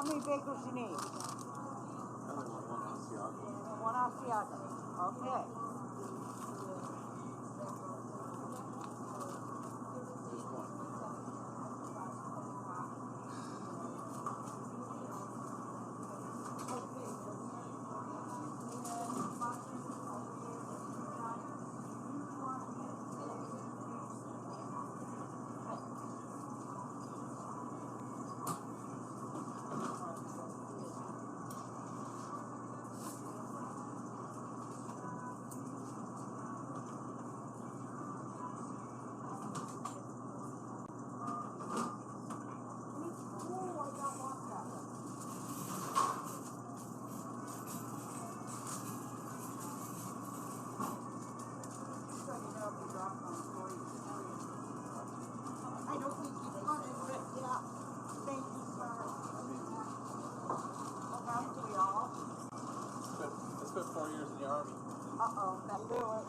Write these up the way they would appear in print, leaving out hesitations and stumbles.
How many bagels you need? I don't want one Asiago. One Asiago. Okay. Just one. I don't think you got it, but yeah. Thank you, sir. Well, that's we all. I spent 4 years in the Army. Uh-oh, that'll do it.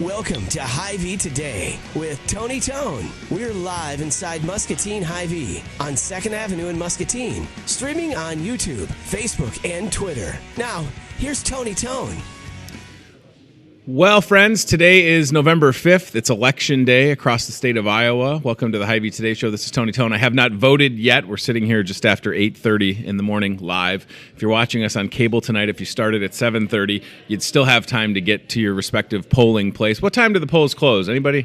Welcome to Hy-Vee Today with Tony Tone. We're live inside Muscatine Hy-Vee on 2nd Avenue in Muscatine, streaming on YouTube, Facebook, and Twitter. Now, here's Tony Tone. Well, friends, today is November 5th. It's Election Day across the state of Iowa. Welcome to the Hy-Vee Today Show. This is Tony Tone. I have not voted yet. We're sitting here just after 8:30 in the morning live. If you're watching us on cable tonight, if you started at 7:30, you'd still have time to get to your respective polling place. What time do the polls close? Anybody?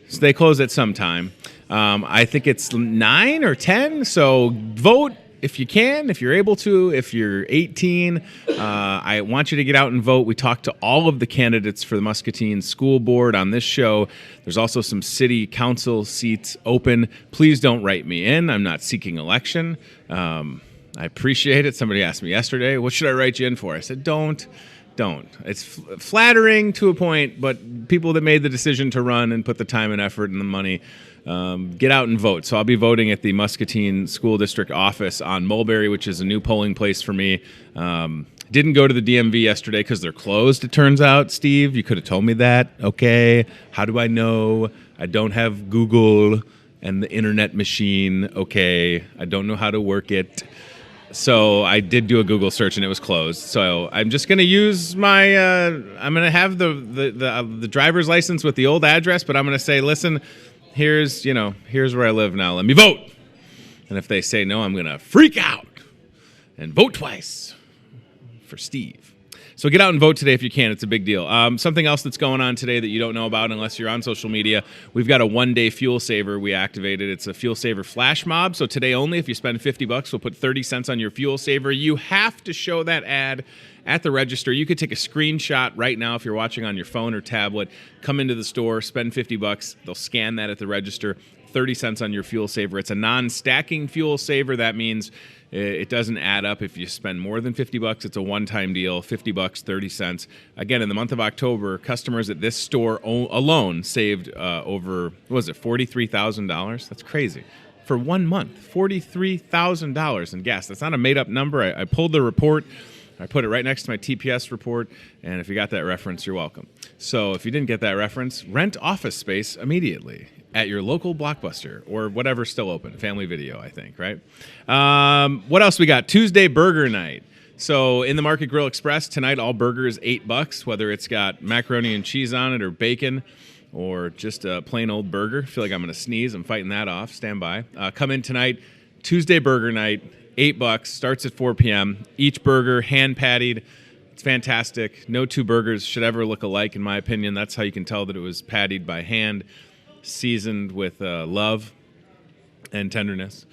So they close at some time. I think it's 9 or 10, so vote. If you can, if you're able to, if you're 18, I want you to get out and vote. We talked to all of the candidates for the Muscatine School Board on this show. There's also some city council seats open. Please don't write me in. I'm not seeking election. I appreciate it. Somebody asked me yesterday, what should I write you in for? I said, don't. It's flattering to a point, but people that made the decision to run and put the time and effort and the money, get out and vote. So I'll be voting at the Muscatine School District office on Mulberry, which is a new polling place for me. Didn't go to the DMV yesterday because they're closed, it turns out. Steve, you could have told me that. Okay, how do I know? I don't have Google and the internet machine. Okay, I don't know how to work it. So I did do a Google search and it was closed. So I'm just going to use my, I'm going to have the driver's license with the old address, but I'm going to say, listen, here's where I live now. Let me vote. And if they say no, I'm going to freak out and vote twice for Steve. So get out and vote today if you can. It's a big deal. Something else that's going on today that you don't know about unless you're on social media, we've got a one-day fuel saver we activated. It's a fuel saver flash mob. So today only, if you spend $50, we'll put 30 cents on your fuel saver. You have to show that ad at the register. You could take a screenshot right now if you're watching on your phone or tablet. Come into the store, spend $50. They'll scan that at the register. 30 cents on your fuel saver. It's a non-stacking fuel saver. That means it doesn't add up if you spend more than $50. It's a one-time deal, $50, 30 cents. Again, in the month of October, customers at this store alone saved over, what was it, $43,000? That's crazy. For 1 month, $43,000 in gas. That's not a made-up number. I pulled the report. I put it right next to my TPS report, and if you got that reference, you're welcome. So if you didn't get that reference, rent office space immediately at your local Blockbuster or whatever's still open. Family Video, I think, right? What else we got? Tuesday burger night. So in the Market Grill Express tonight, all burgers $8, whether it's got macaroni and cheese on it or bacon or just a plain old burger. I feel like I'm going to sneeze. I'm fighting that off. Stand by. Come in tonight, Tuesday burger night, $8, starts at 4 p.m. Each burger hand pattied. It's fantastic. No two burgers should ever look alike, in my opinion. That's how you can tell that it was pattied by hand, seasoned with love and tenderness.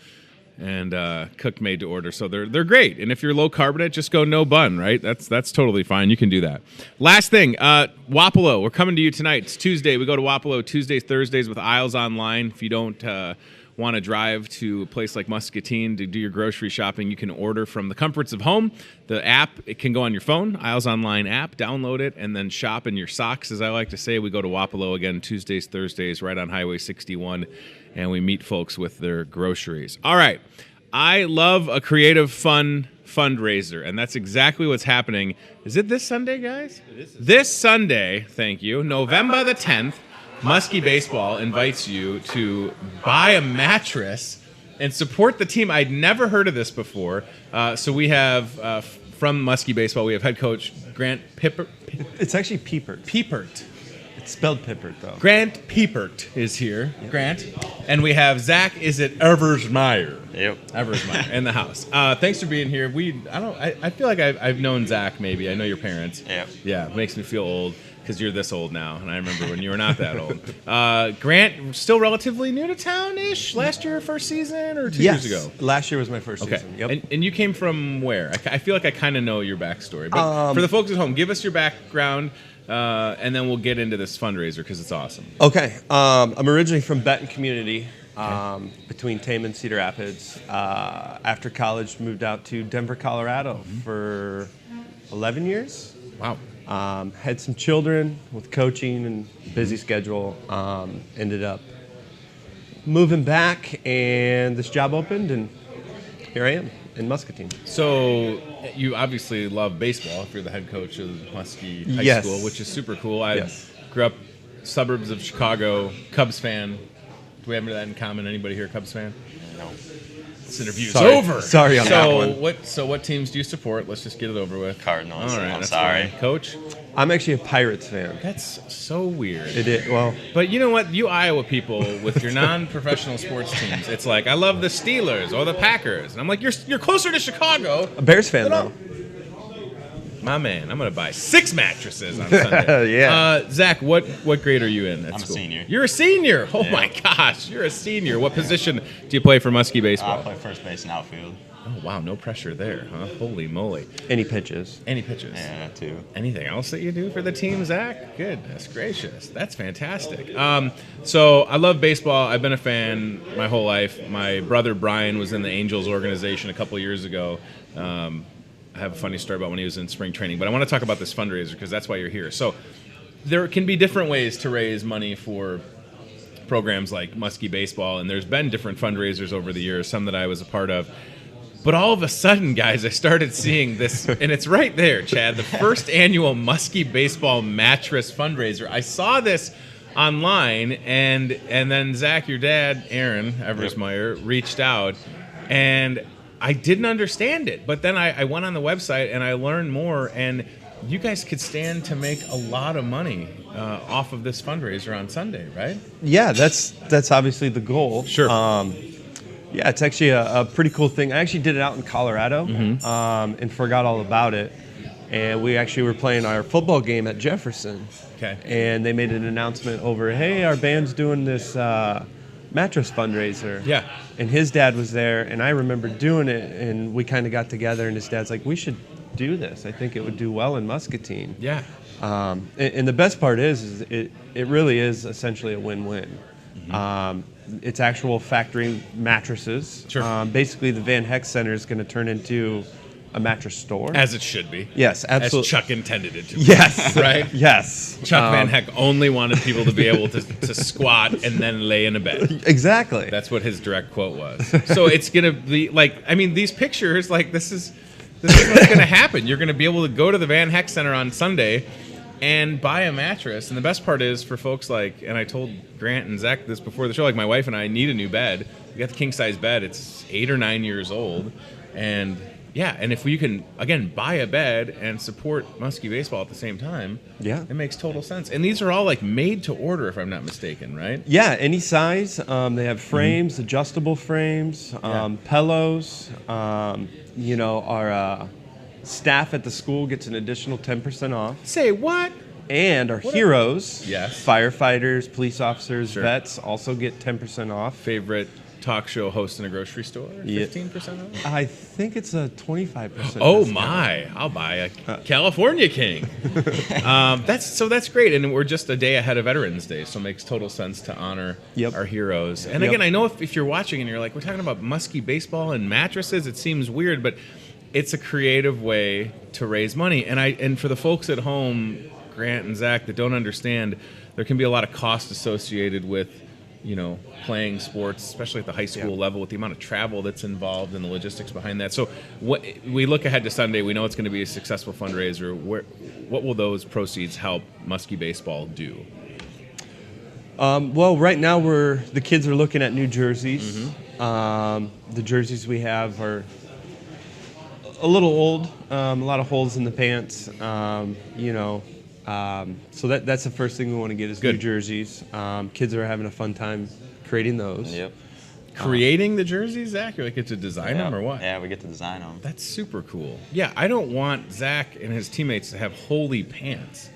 and cooked made to order. So they're great. And if you're low carbonate, just go no bun, right? That's totally fine. You can do that. Last thing, Wapello. We're coming to you tonight. It's Tuesday. We go to Wapello Tuesdays, Thursdays with Aisles Online. If you don't want to drive to a place like Muscatine to do your grocery shopping, you can order from the comforts of home. The app, it can go on your phone, Aisles Online app, download it, and then shop in your socks, as I like to say. We go to Wapello again Tuesdays, Thursdays, right on Highway 61, and we meet folks with their groceries. All right. I love a creative, fun fundraiser, and that's exactly what's happening. Is it this Sunday, guys? It is. This Sunday, thank you, November the 10th, Muskie Baseball invites you to buy a mattress and support the team. I'd never heard of this before. So we have, from Muskie Baseball, we have head coach Grant Pippert. It's actually Piepert. Piepert. It's spelled Pippert, though. Grant Piepert is here. Yep. Grant. And we have Zach, is it Eversmeyer? Yep. Eversmeyer in the house. Thanks for being here. I feel like I've known Zach maybe. I know your parents. Yep. Yeah, it makes me feel old. Because you're this old now, and I remember when you were not that old. Grant, still relatively new to town-ish? Last year, first season, or 2 years ago? Last year was my first season. Yep. And you came from where? I feel like I kind of know your backstory. But for the folks at home, give us your background, and then we'll get into this fundraiser because it's awesome. Okay. I'm originally from Benton Community, between Tame and Cedar Rapids. After college, moved out to Denver, Colorado for 11 years. Wow. Had some children with coaching and busy schedule. Ended up moving back, and this job opened, and here I am in Muscatine. So you obviously love baseball if you're the head coach of Muskie High Yes. School, which is super cool. I Yes. grew up suburbs of Chicago, Cubs fan. Do we have that in common? Anybody here a Cubs fan? No. This interview's Sorry. over. Sorry on that one. What teams do you support? Let's just get it over with. Cardinals. All right, I'm that's sorry. fine. Coach? I'm actually a Pirates fan. That's so weird. It is, well, But you know what? You Iowa people with your non-professional sports teams, it's like I love the Steelers or the Packers, and I'm like, you're closer to Chicago. a Bears fan, though. My man, I'm gonna buy 6 mattresses on Sunday. Yeah. Zach, what grade are you in at I'm a school? senior. You're a senior. Oh Yeah. my gosh, you're a senior. What position do you play for Muskie I baseball? play first base and outfield. Oh wow, no pressure there, huh? Holy moly. Any pitches. Any pitches? Yeah, that too. Anything else that you do for the team, Zach? Goodness gracious. That's fantastic. So I love baseball. I've been a fan my whole life. My brother Brian was in the Angels organization a couple years ago. I have a funny story about when he was in spring training, but I want to talk about this fundraiser because that's why you're here. So there can be different ways to raise money for programs like Muskie Baseball, and there's been different fundraisers over the years, some that I was a part of. But all of a sudden, guys, I started seeing this, and it's right there, Chad, the first annual Muskie Baseball mattress fundraiser. I saw this online, and then Zach, your dad, Aaron Eversmeyer, reached out, and I didn't understand it. But then I went on the website, and I learned more, and you guys could stand to make a lot of money off of this fundraiser on Sunday, right? Yeah, that's obviously the goal. Sure. Yeah, it's actually a pretty cool thing. I actually did it out in Colorado and forgot all about it. And we actually were playing our football game at Jefferson. Okay. And they made an announcement over, hey, our band's doing this mattress fundraiser. Yeah. And his dad was there, and I remember doing it, and we kind of got together, and his dad's like, we should do this. I think it would do well in Muscatine. Yeah. And the best part is it really is essentially a win-win. It's actual factory mattresses. Sure. Basically, the Van Heck Center is going to turn into a mattress store. As it should be. Yes, absolutely. As Chuck intended it to be. Yes. Right? Yes. Chuck Van Heck only wanted people to be able to squat and then lay in a bed. Exactly. That's what his direct quote was. So it's going to be like, I mean, these pictures, like this is what's going to happen. You're going to be able to go to the Van Heck Center on Sunday and buy a mattress. And the best part is for folks like, and I told Grant and Zach this before the show, like my wife and I need a new bed. We got the king size bed. It's 8 or 9 years old. And yeah, and if you can, again, buy a bed and support Muskie Baseball at the same time, Yeah. it makes total sense. And these are all like made to order, if I'm not mistaken, right? Yeah, any size. They have frames, adjustable frames, pillows. Our staff at the school gets an additional 10% off. Say what? And our heroes, Yes. firefighters, police officers, Sure. vets, also get 10% off. Favorite talk show host in a grocery store? 15% off? I think it's a 25%. Oh discount. my! I'll buy a California King. That's great, and we're just a day ahead of Veterans Day, so it makes total sense to honor our heroes. And again, I know if you're watching and you're like, we're talking about musky baseball and mattresses, it seems weird, but it's a creative way to raise money. And for the folks at home, Grant and Zach, that don't understand, there can be a lot of cost associated with, playing sports, especially at the high school level, with the amount of travel that's involved and the logistics behind that. So we look ahead to Sunday. We know it's going to be a successful fundraiser. What will those proceeds help Muskie Baseball do? Well, right now the kids are looking at new jerseys. The jerseys we have are a little old, a lot of holes in the pants, so that's the first thing we want to get is new jerseys. Kids are having a fun time creating those. Yep. Creating the jerseys, Zach? Or get to design them or what? Yeah, we get to design them. That's super cool. Yeah, I don't want Zach and his teammates to have holy pants.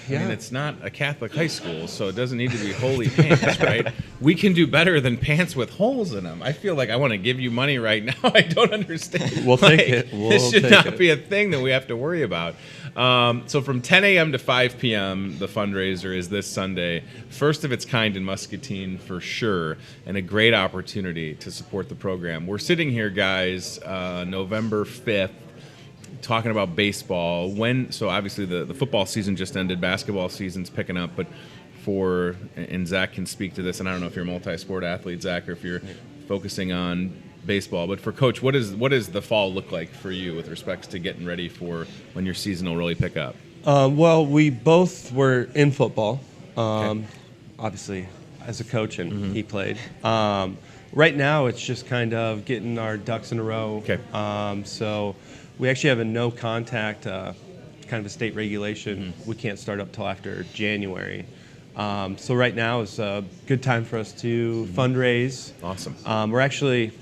I mean, it's not a Catholic high school, so it doesn't need to be holy pants, right? We can do better than pants with holes in them. I feel like I want to give you money right now. I don't understand. We'll take it. This should not be a thing that we have to worry about. So from 10 a.m. to 5 p.m., the fundraiser is this Sunday. First of its kind in Muscatine for sure, and a great opportunity to support the program. We're sitting here, guys, November 5th, talking about baseball. So obviously the football season just ended, basketball season's picking up, but and Zach can speak to this, and I don't know if you're a multi-sport athlete, Zach, or if you're focusing on baseball, but for Coach, what does the fall look like for you with respect to getting ready for when your season will really pick up? Well, we both were in football, obviously, as a coach, and he played. Right now, it's just kind of getting our ducks in a row. Okay. So we actually have a no contact, kind of a state regulation. We can't start up till after January. So right now is a good time for us to fundraise. Awesome. We're actually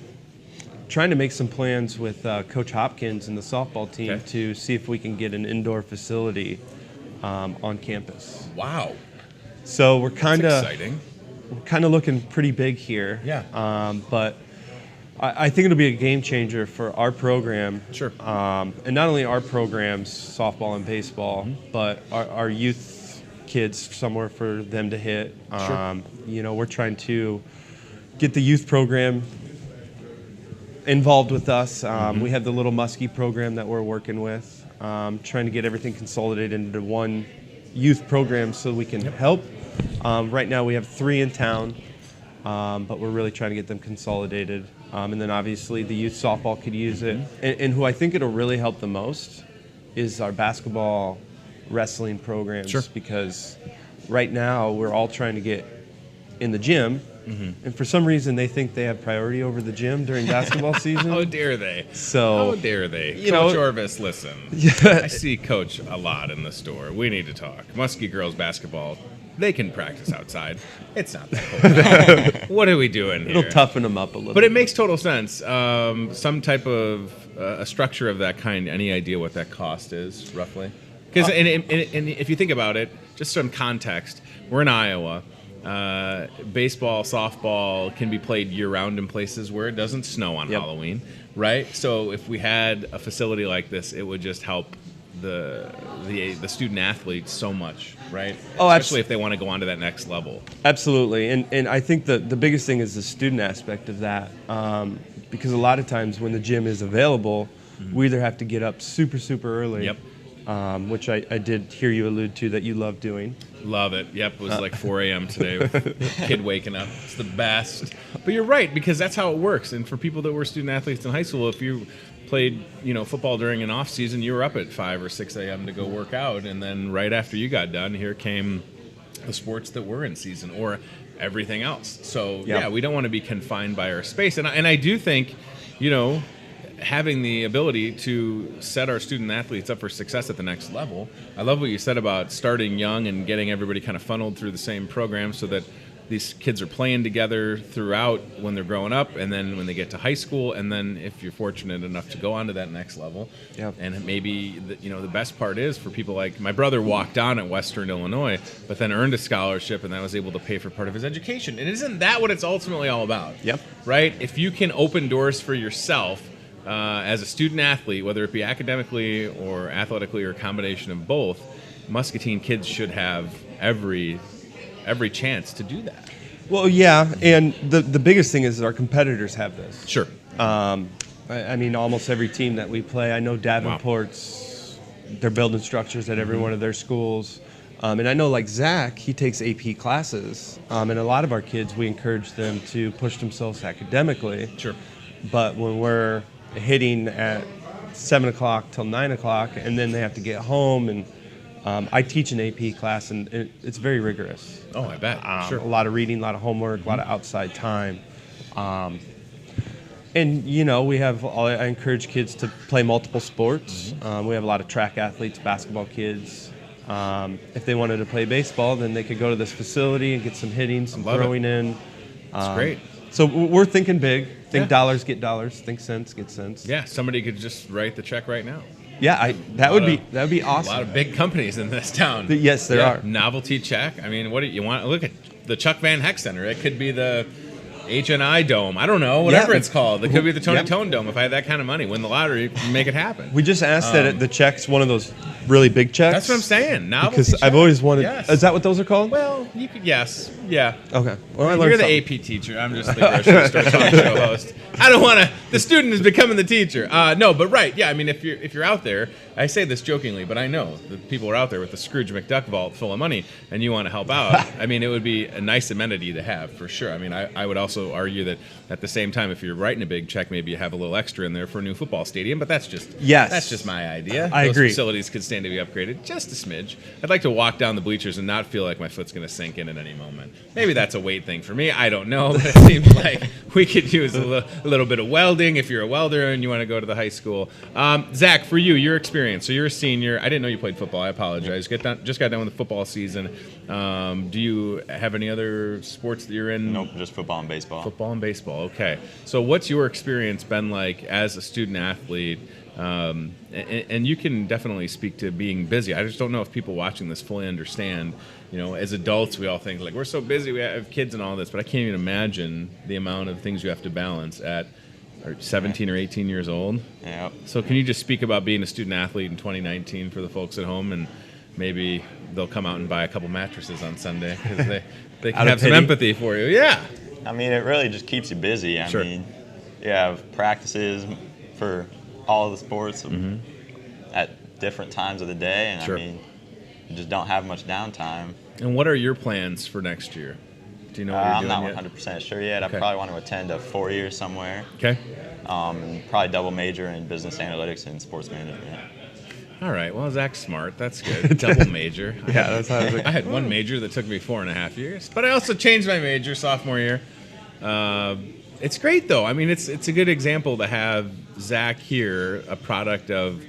trying to make some plans with Coach Hopkins and the softball team to see if we can get an indoor facility on campus. Wow. So we're kind of exciting. We're kind of looking pretty big here. Yeah. But I think it'll be a game changer for our program. Sure. And not only our programs, softball and baseball, but our youth kids, somewhere for them to hit. Sure. We're trying to get the youth program involved with us. We have the Little Muskie program that we're working with, trying to get everything consolidated into one youth program so we can help. Right now we have 3 in town, but we're really trying to get them consolidated. And then obviously the youth softball could use it. And who I think it'll really help the most is our basketball, wrestling programs. Sure. Because right now we're all trying to get in the gym. And for some reason, they think they have priority over the gym during basketball season. How dare they? So, how dare they? you Coach know- Orvis, listen. I see Coach a lot in the store. We need to talk. Muskie girls basketball, they can practice outside. It's not that cold. What are we doing here? It'll toughen them up a little But it bit. makes total sense. Some type of a structure of that kind. Any idea what that cost is, roughly? Because and if you think about it, just some context, we're in Iowa. Baseball, softball can be played year-round in places where it doesn't snow on Halloween, right? So if we had a facility like this, it would just help the student athletes so much, right? Oh, especially if they want to go on to that next level. Absolutely. And I think the biggest thing is the student aspect of that. Because a lot of times when the gym is available, we either have to get up super, super early. Yep. Which I did hear you allude to that you love doing. Love it. Yep, it was like 4 a.m. today with a kid waking up. It's the best. But you're right, because that's how it works. And for people that were student athletes in high school, if you played football during an off season, you were up at 5 or 6 a.m. to go work out. And then right after you got done, here came the sports that were in season or everything else. So, yeah, we don't want to be confined by our space. And I do think, having the ability to set our student athletes up for success at the next level. I love what you said about starting young and getting everybody kind of funneled through the same program so that these kids are playing together throughout when they're growing up, and then when they get to high school, and then if you're fortunate enough to go on to that next level. Yep. And maybe the best part is for people like my brother walked on at Western Illinois, but then earned a scholarship, and that was able to pay for part of his education. And isn't that what it's ultimately all about? Yep. Right? If you can open doors for yourself as a student athlete, whether it be academically or athletically or a combination of both, Muscatine kids should have every chance to do that. Well, yeah, and the biggest thing is that our competitors have this. Sure. I mean, almost every team that we play. I know Davenport's, they're building structures at every one of their schools. And I know, like Zach, he takes AP classes. And a lot of our kids, we encourage them to push themselves academically. Sure. But when we're hitting at 7 o'clock till 9 o'clock, and then they have to get home, and I teach an AP class, and it's very rigorous. Oh, I bet. Sure. A lot of reading, a lot of homework, a lot of outside time. And, I encourage kids to play multiple sports. We have a lot of track athletes, basketball kids. If they wanted to play baseball, then they could go to this facility and get some hitting, some throwing in. That's great. So we're thinking big. Think dollars get dollars. Think cents get cents. Yeah, somebody could just write the check right now. Yeah, that would be awesome. A lot of big companies in this town. Yes, there are. Novelty check. I mean, what do you want? Look at the Chuck Van Heck Center. It could be the HNI Dome. I don't know, whatever it's called. It could be the Tony Tone Dome. If I had that kind of money, win the lottery, make it happen. We just asked that the check's one of those really big checks. That's what I'm saying. Novelty because check. I've always wanted. Yes. Is that what those are called? Well, you could. Yes. Yeah. Okay. Well, I learned You're the something. AP teacher. I'm just the grocery store talk show host. I don't want to. The student is becoming the teacher. No, but right. Yeah. I mean, if you're out there, I say this jokingly, but I know that people are out there with the Scrooge McDuck vault full of money, and you want to help out. I mean, it would be a nice amenity to have for sure. I mean, I would also argue that at the same time, if you're writing a big check, maybe you have a little extra in there for a new football stadium. But that's just my idea. I Those agree. Facilities could stand to be upgraded just a smidge. I'd like to walk down the bleachers and not feel like my foot's going to sink in at any moment. Maybe that's a weight thing for me. I don't know, but it seems like we could use a little bit of welding if you're a welder and you want to go to the high school. Zach, for you, your experience. So you're a senior. I didn't know you played football. I apologize. Just got done with the football season. Do you have any other sports that you're in? Nope, just football and baseball. Football and baseball. Okay. So what's your experience been like as a student athlete? And you can definitely speak to being busy. I just don't know if people watching this fully understand. As adults, we all think like we're so busy, we have kids and all this, but I can't even imagine the amount of things you have to balance at 17 or 18 years old. Yep. So can you just speak about being a student athlete in 2019 for the folks at home, and maybe they'll come out and buy a couple mattresses on Sunday because they can have some empathy for you. Yeah. I mean, it really just keeps you busy. I Sure. mean, you have practices for all of the sports at different times of the day, and Sure. I mean, you just don't have much downtime. And what are your plans for next year? Do you know what you're I'm doing not yet? 100% sure yet. Okay. I probably want to attend a 4-year somewhere. Okay. And probably double major in business analytics and sports management. All right. Well, Zach's smart. That's good. Double major. Yeah, that's how I had one major that took me 4.5 years, but I also changed my major sophomore year. It's great, though. I mean, it's a good example to have Zach here, a product of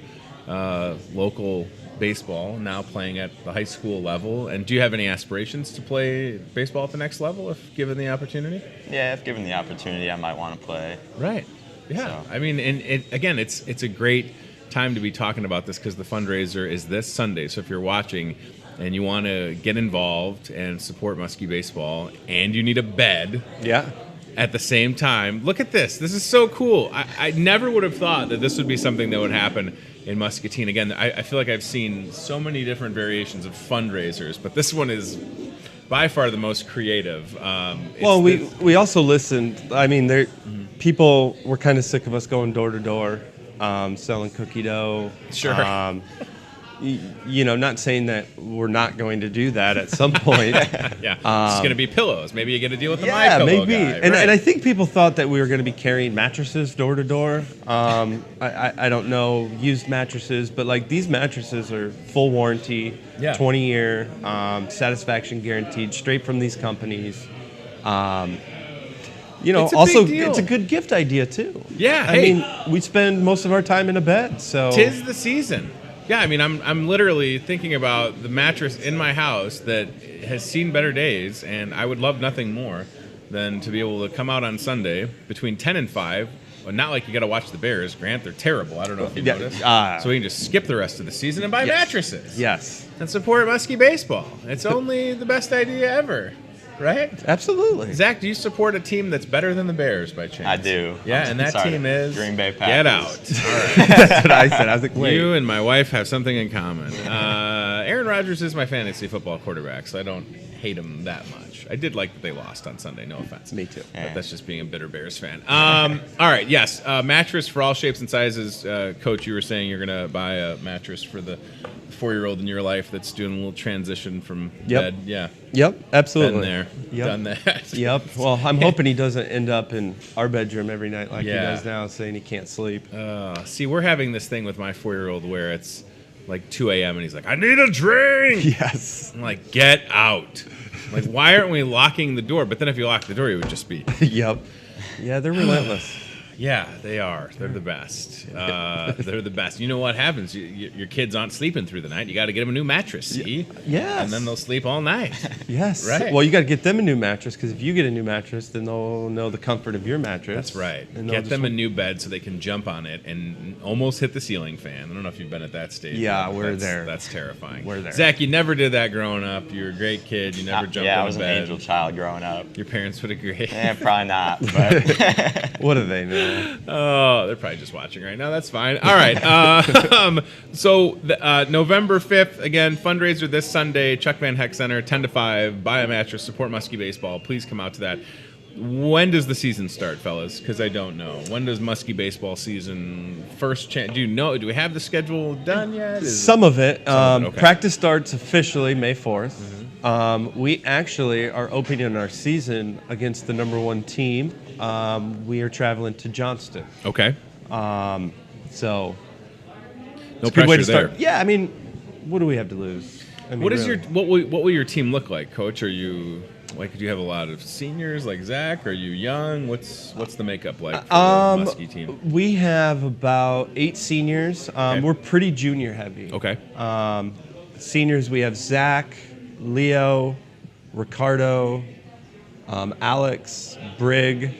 local baseball, now playing at the high school level. And do you have any aspirations to play baseball at the next level if given the opportunity? Yeah, if given the opportunity, I might want to play. Right. Yeah. So. I mean, and it's a great time to be talking about this because the fundraiser is this Sunday. So if you're watching and you want to get involved and support Muskie baseball, and you need a bed. Yeah. At the same time, look at this. This is so cool. I never would have thought that this would be something that would happen in Muscatine. Again, I feel like I've seen so many different variations of fundraisers, but this one is by far the most creative. Well, we also listened. I mean, people were kind of sick of us going door to door, selling cookie dough. Sure. Not saying that we're not going to do that at some point. Yeah, it's going to be pillows. Maybe you get a deal with the Yeah, My Pillow maybe. guy. And Right. I think people thought that we were going to be carrying mattresses door to door. I don't know, used mattresses, but like these mattresses are full warranty, Yeah. 20-year, satisfaction guaranteed, straight from these companies. It's a Also, big deal. it's a good gift idea too. Yeah, I hey. mean, we spend most of our time in a bed, so Tis the season. Yeah, I mean, I'm literally thinking about the mattress in my house that has seen better days, and I would love nothing more than to be able to come out on Sunday between 10 and 5. Well, not like you got to watch the Bears, Grant. They're terrible. I don't know if you noticed. So we can just skip the rest of the season and buy mattresses. Yes. And support Muskie baseball. It's only the best idea ever, right? Absolutely. Zach, do you support a team that's better than the Bears by chance? I do. Yeah, and that Sorry, team is Green Bay Get out. Packers. All right. That's what I said. I was like, wait. You and my wife have something in common. Aaron Rodgers is my fantasy football quarterback, so I don't hate him that much. I did like that they lost on Sunday, no offense. Me too. But that's just being a bitter Bears fan. All right, yes, mattress for all shapes and sizes. Coach, you were saying you're going to buy a mattress for the 4-year-old in your life that's doing a little transition from bed. Yeah. Yep, absolutely. Been there, done that. Yep. Well, I'm hoping he doesn't end up in our bedroom every night like he does now, saying he can't sleep. See, we're having this thing with my 4-year-old where it's like 2 a.m. and he's like, I need a drink. Yes. I'm like, get out. I'm like, why aren't we locking the door? But then if you lock the door, it would just be. Yep. Yeah, they're relentless. Yeah, they are. They're the best. They're the best. You know what happens? Your kids aren't sleeping through the night. You got to get them a new mattress, see? Yes. And then they'll sleep all night. Yes. Right. Well, you got to get them a new mattress because if you get a new mattress, then they'll know the comfort of your mattress. That's right. And Get them a new bed so they can jump on it and almost hit the ceiling fan. I don't know if you've been at that stage. Yeah, we're there. That's terrifying. We're there. Zach, you never did that growing up. You were a great kid. You never jumped on the bed. Yeah, I was an angel child growing up. Your parents would agree. Probably not. But What do they know? Oh, they're probably just watching right now. That's fine. All right. So November 5th, again, fundraiser this Sunday, Chuck Van Heck Center, 10 to 5. Buy a mattress, support Muskie baseball. Please come out to that. When does the season start, fellas? Because I don't know. When does Muskie baseball season first chance? Do you know? Do we have the schedule done yet? Some of it. Okay. Practice starts officially May 4th. We actually are opening our season against the #1 team. We are traveling to Johnston. Okay. So No it's a good way to pressure start. there. Yeah, I mean, what do we have to lose? I mean, What is really. what will your team look like, Coach? Are you like, do you have a lot of seniors like Zach? Are you young? What's the makeup like for the Muskie team? We have about 8 seniors. We're pretty junior heavy. Okay. Seniors, we have Zach, Leo, Ricardo, Alex, Brig.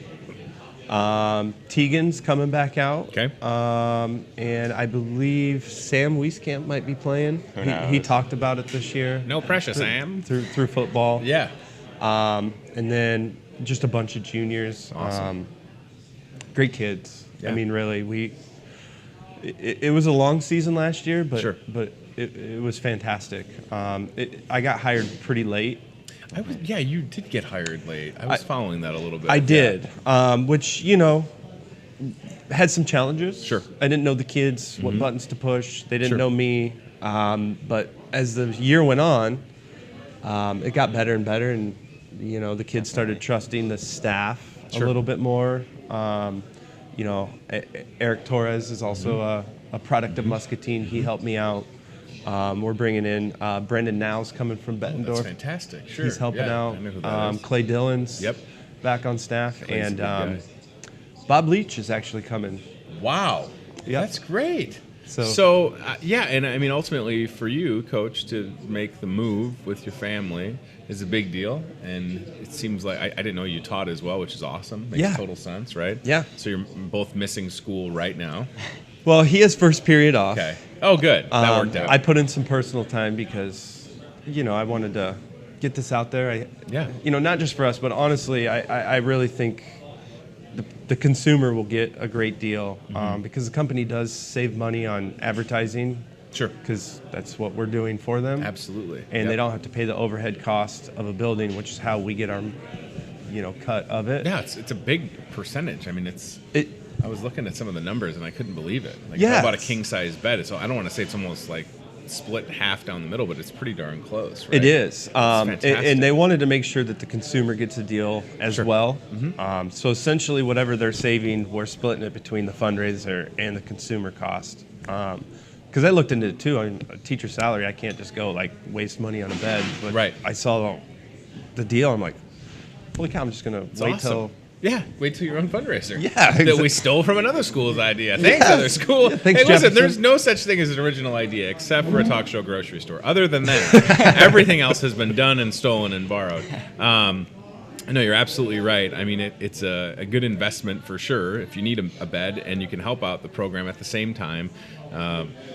Tegan's coming back out. Okay. And I believe Sam Wieskamp might be playing. Who He knows? talked about it this year. No pressure, Sam. Through football. Yeah. And then just a bunch of juniors. Awesome. Great kids. Yeah. I mean, really, it was a long season last year, but Sure. it was fantastic. I got hired pretty late. Yeah, you did get hired late. I was following that a little bit. I did, which, had some challenges. Sure. I didn't know the kids, what buttons to push. They didn't Sure. know me. But as the year went on, it got better and better. And, the kids started trusting the staff Sure. a little bit more. Eric Torres is also a product of Muscatine. He helped me out. We're bringing in Brendan Now's coming from Bettendorf. That's fantastic. Sure. He's helping Yeah, out. I know who that is. Clay Dillon's Yep. back on staff. Clay's a And good guy. Bob Leach is actually coming. Wow. Yep. That's great. So- yeah, and I mean, ultimately for you, Coach, to make the move with your family is a big deal. And it seems like I didn't know you taught as well, which is awesome. Makes Yeah. total sense, right? Yeah. So you're both missing school right now. Well, he has first period off. Okay. Oh, good. That worked out. I put in some personal time because, I wanted to get this out there. Yeah. Not just for us, but honestly, I really think the consumer will get a great deal because the company does save money on advertising. Sure. Because that's what we're doing for them. Absolutely. And Yep. they don't have to pay the overhead cost of a building, which is how we get our, cut of it. Yeah, it's a big percentage. I mean, I was looking at some of the numbers and I couldn't believe it. Like, Yeah. how about a king size bed? So I don't want to say it's almost like split half down the middle, but it's pretty darn close, right? It is. fantastic. And they wanted to make sure that the consumer gets a deal as Sure. well. So essentially, whatever they're saving, we're splitting it between the fundraiser and the consumer cost. Because I looked into it too. I mean, a teacher's salary, I can't just go waste money on a bed. But Right. I saw the deal. I'm like, holy cow! I'm just gonna wait awesome. till Yeah, wait till your own fundraiser. Yeah, that we stole from another school's idea. Thanks, Yes. other school. Yeah, thanks, hey, listen, Jefferson. there's no such thing as an original idea except for a talk show grocery store. Other than that, everything else has been done and stolen and borrowed. No, you're absolutely right. I mean, it's a good investment for sure if you need a bed and you can help out the program at the same time.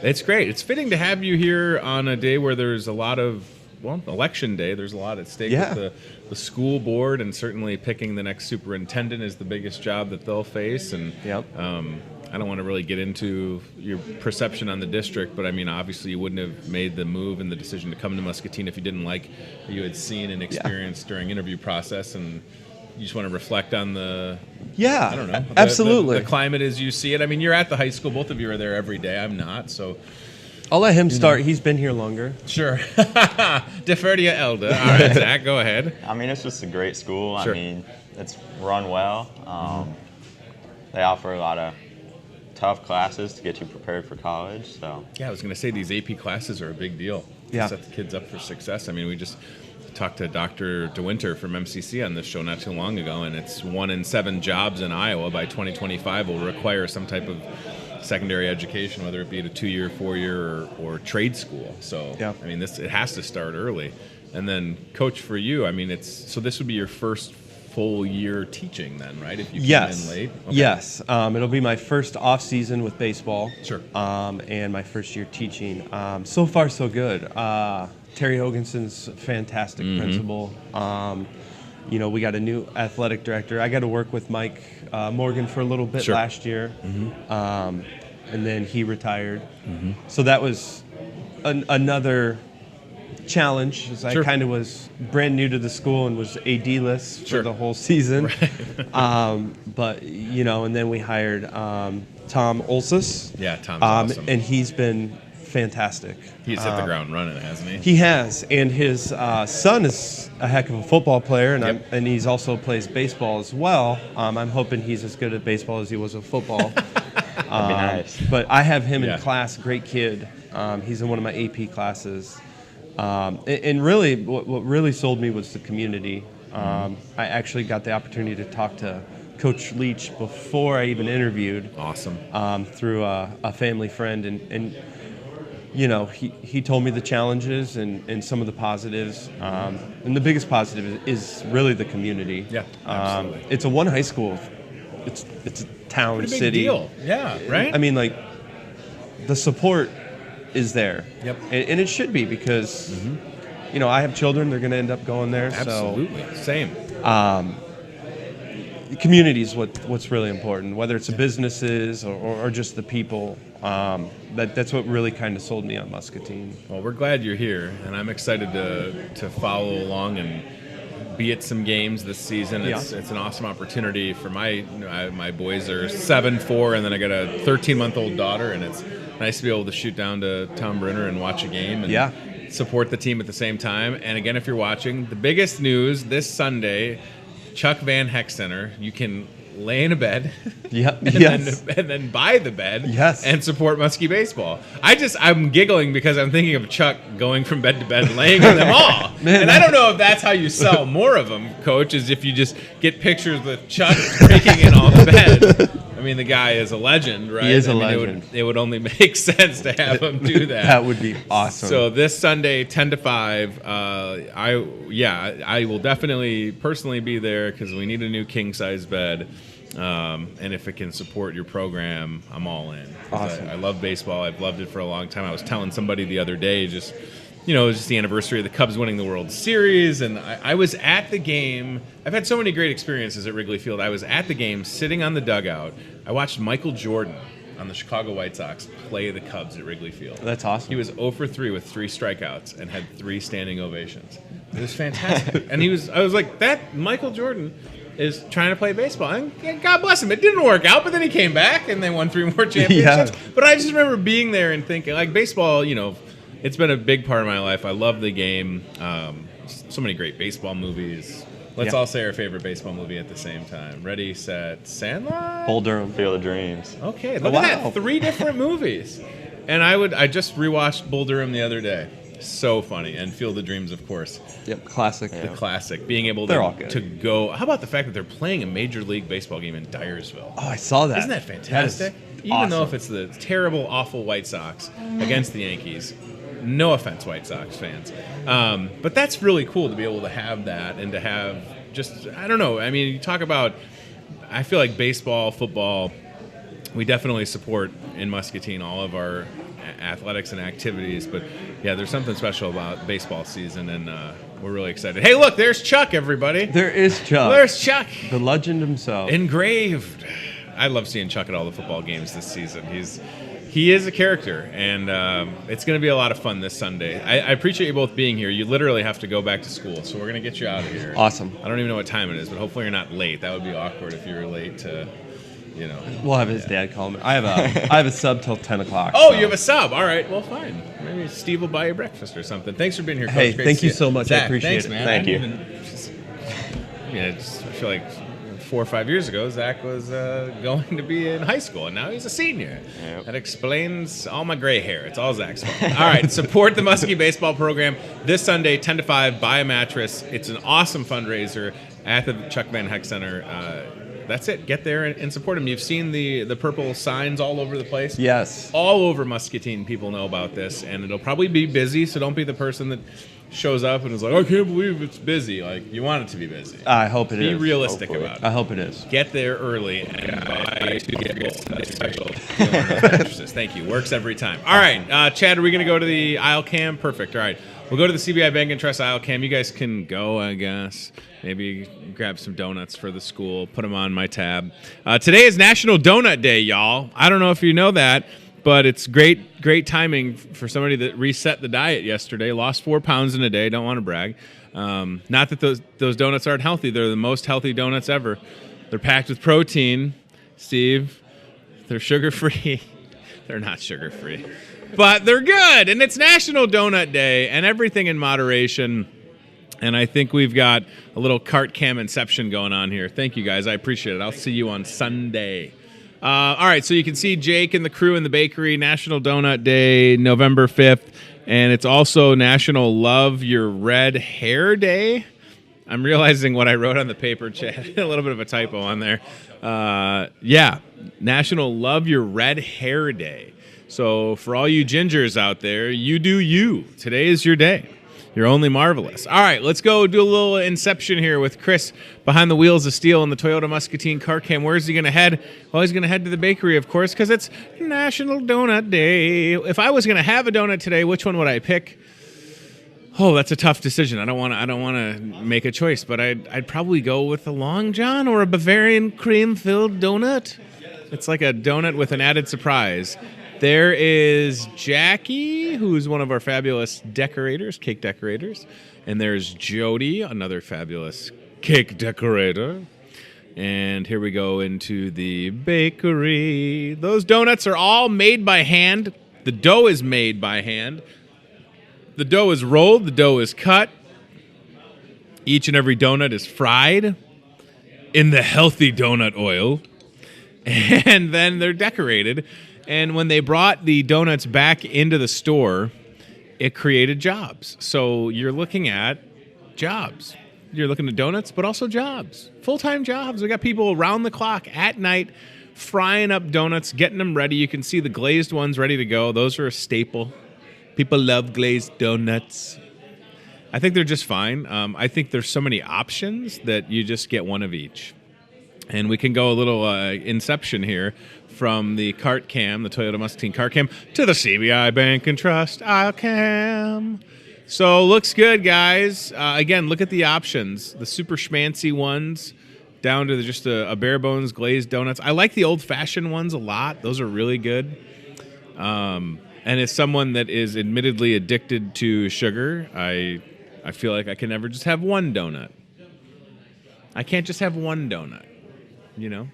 It's great. It's fitting to have you here on a day where there's a lot of, well, election day. There's a lot at stake with the school board, and certainly picking the next superintendent is the biggest job that they'll face. And I don't want to really get into your perception on the district, but I mean, obviously you wouldn't have made the move and the decision to come to Muscatine if you didn't like what you had seen and experienced during interview process, and you just want to reflect on the I don't know, absolutely the climate as you see it. I mean, you're at the high school. Both of you are there every day. I'm not, so I'll let him start. He's been here longer. Sure. Defer to your elder. All right, Zach, go ahead. I mean, it's just a great school. Sure. I mean, it's run well. They offer a lot of tough classes to get you prepared for college. So yeah, I was going to say these AP classes are a big deal to set the kids up for success. I mean, we just talked to Dr. DeWinter from MCC on this show not too long ago, and it's 1 in 7 jobs in Iowa by 2025 will require some type of secondary education, whether it be at a 2-year, 4-year, or trade school. So I mean, it has to start early. And then, Coach, for you, I mean, so this would be your first full year teaching then, right? If you came in late? Okay. Yes. It'll be my first off season with baseball. Sure. And my first year teaching. So far, so good. Terry Hoganson's a fantastic principal. You know, we got a new athletic director. I got to work with Mike Morgan for a little bit last year. And then he retired. So that was another challenge, as I kind of was brand new to the school and was AD-less for the whole season. But, you know, and then we hired Tom Olsis. Yeah, Tom's awesome. And he's been fantastic. He's hit the ground running, hasn't he? He has, and his son is a heck of a football player, and and he's also plays baseball as well. I'm hoping he's as good at baseball as he was at football. that'd be nice. But I have him in class, great kid. He's in one of my AP classes. And really, what really sold me was the community. I actually got the opportunity to talk to Coach Leach before I even interviewed. Awesome. Through a family friend, and you know, he told me the challenges and some of the positives. And the biggest positive is really the community. Yeah, absolutely. It's a one high school. It's a town, Pretty big city. deal. Yeah, right? I mean, like, the support is there. Yep. And it should be because, you know, I have children. They're going to end up going there. Absolutely. Same. The community is what's really important, whether it's the businesses or just the people. That's what really kind of sold me on Muscatine. Well, we're glad you're here, and I'm excited to follow along and be at some games this season. It's an awesome opportunity for my boys are 7, 4, and then I got a 13-month-old daughter, and it's nice to be able to shoot down to Tom Brenner and watch a game and support the team at the same time. And again, if you're watching, the biggest news this Sunday, Chuck Van Hexcenter, you can lay in a bed and then buy the bed and support Muskie baseball. I'm giggling because I'm thinking of Chuck going from bed to bed, laying on them all. And I don't know if that's how you sell more of them, Coach, is if you just get pictures with Chuck breaking in all the beds. I mean, the guy is a legend, right? He is a legend. It would only make sense to have him do that. That would be awesome. So this Sunday, 10 to 5, I will definitely personally be there because we need a new king-size bed. And if it can support your program, I'm all in. Awesome. I love baseball. I've loved it for a long time. I was telling somebody the other day, just, you know, it was just the anniversary of the Cubs winning the World Series, and I was at the game. I've had so many great experiences at Wrigley Field. I was at the game, sitting on the dugout. I watched Michael Jordan on the Chicago White Sox play the Cubs at Wrigley Field. That's awesome. He was 0 for 3 with 3 strikeouts and had 3 standing ovations. It was fantastic. And I was like, that Michael Jordan is trying to play baseball. And God bless him. It didn't work out, but then he came back and they won 3 more championships. But I just remember being there and thinking, like, baseball, you know, it's been a big part of my life. I love the game. So many great baseball movies. Let's all say our favorite baseball movie at the same time. Ready, set, Sandlot? Bull Durham. Field of Dreams. Okay, look at that. 3 different movies. And I just rewatched Bull Durham the other day. So funny. And Field of Dreams, of course. Yep, classic. The classic. Being able They're all good. to go. How about the fact that they're playing a Major League Baseball game in Dyersville? Oh, I saw that. Isn't that fantastic? Even awesome. though if it's the terrible, awful White Sox against the Yankees, no offense, White Sox fans. But that's really cool to be able to have that and to have just, I don't know. I mean, you talk about, I feel like baseball, football, we definitely support in Muscatine all of our athletics and activities, but yeah, there's something special about baseball season, and we're really excited. Hey, look, there's Chuck, everybody. There is Chuck. There's Chuck. The legend himself. Engraved. I love seeing Chuck at all the football games this season. He is a character, and it's going to be a lot of fun this Sunday. I appreciate you both being here. You literally have to go back to school, so we're going to get you out of here. Awesome. I don't even know what time it is, but hopefully you're not late. That would be awkward if you were late to, you know. We'll have his dad call me. I have a sub till 10 o'clock. Oh, so. you have a sub. All right. Well, fine. Maybe Steve will buy you breakfast or something. Thanks for being here, Coach. Hey, Great thank to see you so much. Zach, I appreciate thanks, it. Man. Thank you. I feel like 4 or 5 years ago, Zach was going to be in high school, and now he's a senior. Yep. That explains all my gray hair. It's all Zach's fault. All right, support the Muskie Baseball Program this Sunday, 10 to 5, buy a mattress. It's an awesome fundraiser at the Chuck Van Heck Center. That's it. Get there and support him. You've seen the purple signs all over the place. Yes. All over Muscatine, people know about this, and it'll probably be busy, so don't be the person that shows up and is like, I can't believe it's busy. Like, you want it to be busy. I hope it is. Be realistic Hopefully. about it. I hope it is. Get there early and buy 2 get gold. Special mattresses. Thank you. Works every time. All right, Chad, are we going to go to the aisle cam? Perfect. All right. We'll go to the CBI Bank and Trust aisle cam. You guys can go, I guess. Maybe grab some donuts for the school. Put them on my tab. Today is National Donut Day, y'all. I don't know if you know that, but it's great timing for somebody that reset the diet yesterday, lost 4 pounds in a day. Don't want to brag. Not that those donuts aren't healthy. They're the most healthy donuts ever. They're packed with protein, Steve. They're sugar-free. They're not sugar-free. But they're good, and it's National Donut Day, and everything in moderation. And I think we've got a little cart cam inception going on here. Thank you, guys. I appreciate it. I'll see you on Sunday. All right, so you can see Jake and the crew in the bakery. National Donut Day, November 5th. And it's also National Love Your Red Hair Day. I'm realizing what I wrote on the paper, Chad. A little bit of a typo on there. Yeah, National Love Your Red Hair Day. So for all you gingers out there, you do you. Today is your day. You're only marvelous. All right, let's go do a little inception here with Chris behind the wheels of steel in the Toyota Muscatine car cam. Where's he going to head? Well, he's going to head to the bakery, of course, because it's National Donut Day. If I was going to have a donut today, which one would I pick? Oh, that's a tough decision. I don't want to make a choice, but I'd probably go with the Long John or a Bavarian cream-filled donut. It's like a donut with an added surprise. There is Jackie, who's one of our fabulous decorators, cake decorators. And there's Jody, another fabulous cake decorator. And here we go into the bakery. Those donuts are all made by hand. The dough is made by hand. The dough is rolled. The dough is cut. Each and every donut is fried in the healthy donut oil. And then they're decorated. And when they brought the donuts back into the store, it created jobs. So you're looking at jobs. You're looking at donuts, but also jobs. Full-time jobs. We got people around the clock at night frying up donuts, getting them ready. You can see the glazed ones ready to go. Those are a staple. People love glazed donuts. I think they're just fine. I think there's so many options that you just get one of each. And we can go a little inception here from the cart cam, the Toyota Muscatine cart cam, to the CBI Bank and Trust aisle cam. So looks good, guys. Again, look at the options. The super schmancy ones down to just a bare bones glazed donuts. I like the old-fashioned ones a lot. Those are really good. And as someone that is admittedly addicted to sugar, I feel like I can never just have one donut. I can't just have one donut, you know?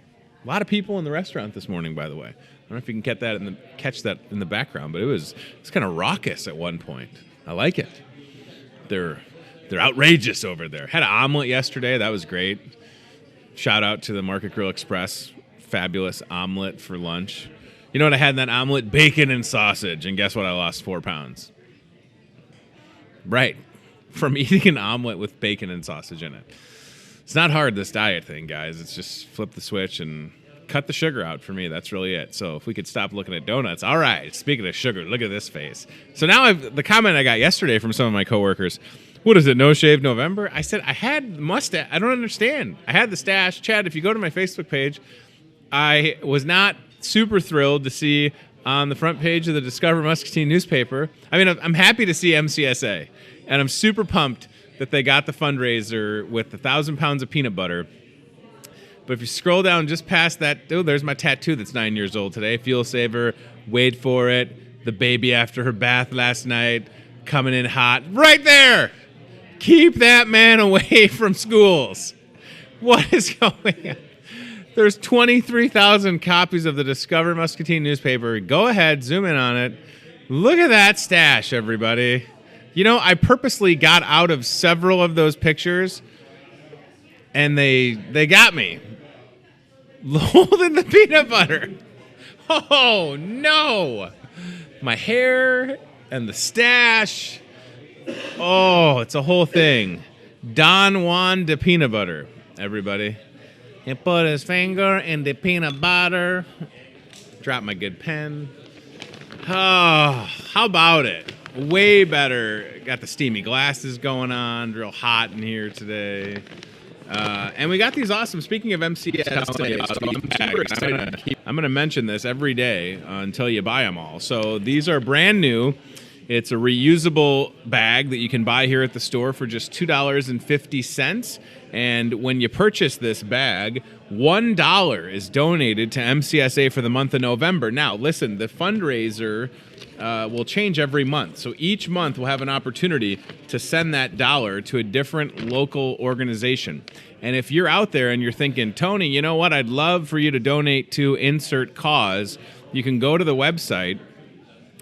A lot of people in the restaurant this morning, by the way. I don't know if you can catch that in the background, but it's kind of raucous at one point. I like it. They're outrageous over there. Had an omelet yesterday. That was great. Shout out to the Market Grill Express. Fabulous omelet for lunch. You know what I had in that omelet? Bacon and sausage. And guess what? I lost 4 pounds. Right. From eating an omelet with bacon and sausage in it. It's not hard, this diet thing, guys. It's just flip the switch and cut the sugar out for me. That's really it. So if we could stop looking at donuts. All right. Speaking of sugar, look at this face. So now the comment I got yesterday from some of my coworkers, what is it, No Shave November? I said, I had mustache. I don't understand. I had the stash. Chad, if you go to my Facebook page, I was not super thrilled to see on the front page of the Discover Muscatine newspaper. I mean, I'm happy to see MCSA, and I'm super pumped that they got the fundraiser with 1,000 pounds of peanut butter. But if you scroll down just past that, oh, there's my tattoo that's 9 years old today. Fuel Saver, wait for it. The baby after her bath last night, coming in hot. Right there! Keep that man away from schools. What is going on? There's 23,000 copies of the Discover Muscatine newspaper. Go ahead, zoom in on it. Look at that stash, everybody. You know, I purposely got out of several of those pictures, and they got me. Holding the peanut butter. Oh, no. My hair and the stash. Oh, it's a whole thing. Don Juan de peanut butter, everybody. He put his finger in the peanut butter. Drop my good pen. Oh, how about it? Way better. Got the steamy glasses going on. Real hot in here today. And we got these awesome, speaking of MCS, I'm going to mention this every day until you buy them all. So these are brand new. It's a reusable bag that you can buy here at the store for just $2.50. And when you purchase this bag, $1 is donated to MCSA for the month of November. Now, listen, the fundraiser will change every month. So each month we'll have an opportunity to send that dollar to a different local organization. And if you're out there and you're thinking, Tony, you know what, I'd love for you to donate to insert cause, you can go to the website.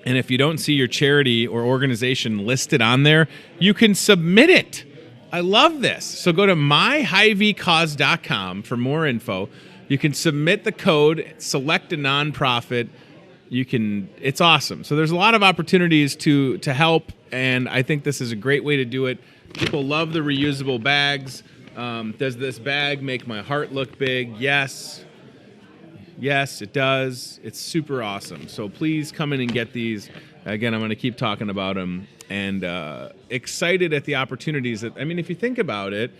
And if you don't see your charity or organization listed on there, you can submit it. I love this. So go to myhyveecause.com for more info. You can submit the code, select a nonprofit. It's awesome. So there's a lot of opportunities to help, and I think this is a great way to do it. People love the reusable bags. Does this bag make my heart look big? Yes. Yes, it does. It's super awesome. So please come in and get these. Again, I'm going to keep talking about them. And excited at the opportunities that, I mean, if you think about it,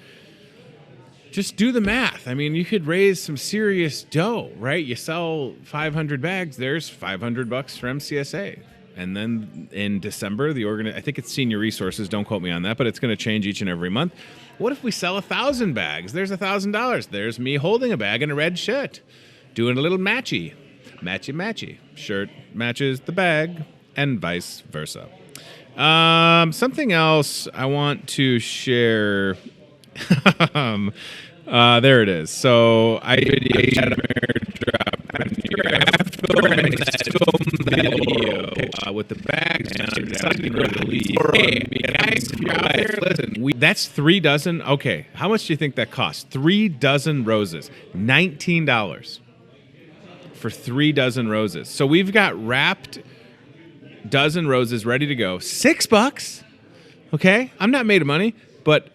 just do the math. I mean, you could raise some serious dough, right? You sell 500 bags, there's $500 for MCSA. And then in December, I think it's Senior Resources, don't quote me on that, but it's going to change each and every month. What if we sell 1,000 bags? There's $1,000. There's me holding a bag and a red shirt, doing a little matchy. Shirt matches the bag, and vice versa. Something else I want to share. There it is. So I did a video with the bags. Listen, that's 3 dozen. Okay, how much do you think that costs? 3 dozen roses, $19 for 3 dozen roses. So we've got wrapped dozen roses ready to go. $6. Okay, I'm not made of money, but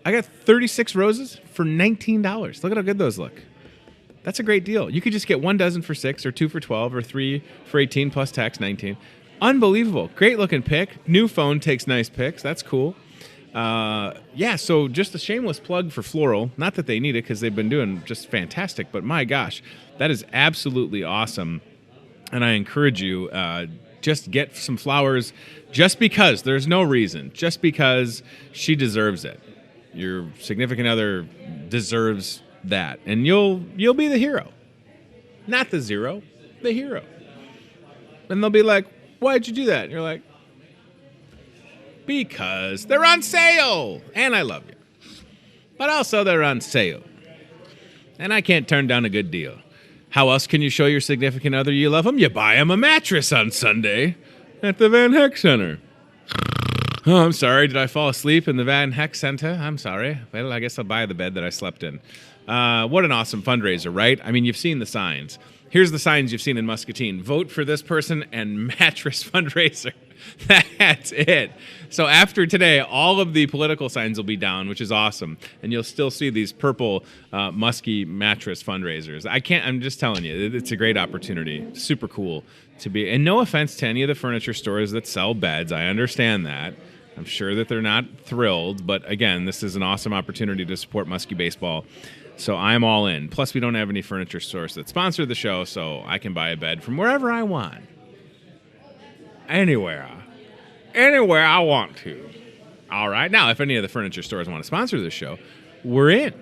I got 36 roses for $19. Look at how good those look. That's a great deal. You could just get 1 dozen for $6, or 2 for $12, or 3 for $18 plus tax, $19. Unbelievable. Great looking pic. New phone takes nice pics. That's cool. Yeah, so just a shameless plug for Floral. Not that they need it because they've been doing just fantastic, but my gosh, that is absolutely awesome. And I encourage you, just get some flowers just because. There's no reason. Just because she deserves it. Your significant other deserves that. And you'll be the hero. Not the zero, the hero. And they'll be like, why'd you do that? And you're like, because they're on sale. And I love you. But also they're on sale. And I can't turn down a good deal. How else can you show your significant other you love them? You buy them a mattress on Sunday at the Van Heck Center. Oh, I'm sorry. Did I fall asleep in the Van Heck Center? I'm sorry. Well, I guess I'll buy the bed that I slept in. What an awesome fundraiser, right? I mean, you've seen the signs. Here's the signs you've seen in Muscatine. Vote for this person and mattress fundraiser. That's it. So after today, all of the political signs will be down, which is awesome. And you'll still see these purple Muskie mattress fundraisers. I'm just telling you, it's a great opportunity. Super cool to be. And no offense to any of the furniture stores that sell beds. I understand that. I'm sure that they're not thrilled. But again, this is an awesome opportunity to support Muskie baseball. So I'm all in. Plus, we don't have any furniture stores that sponsor the show, so I can buy a bed from wherever I want. Anywhere I want to. All right. Now, if any of the furniture stores want to sponsor this show, we're in.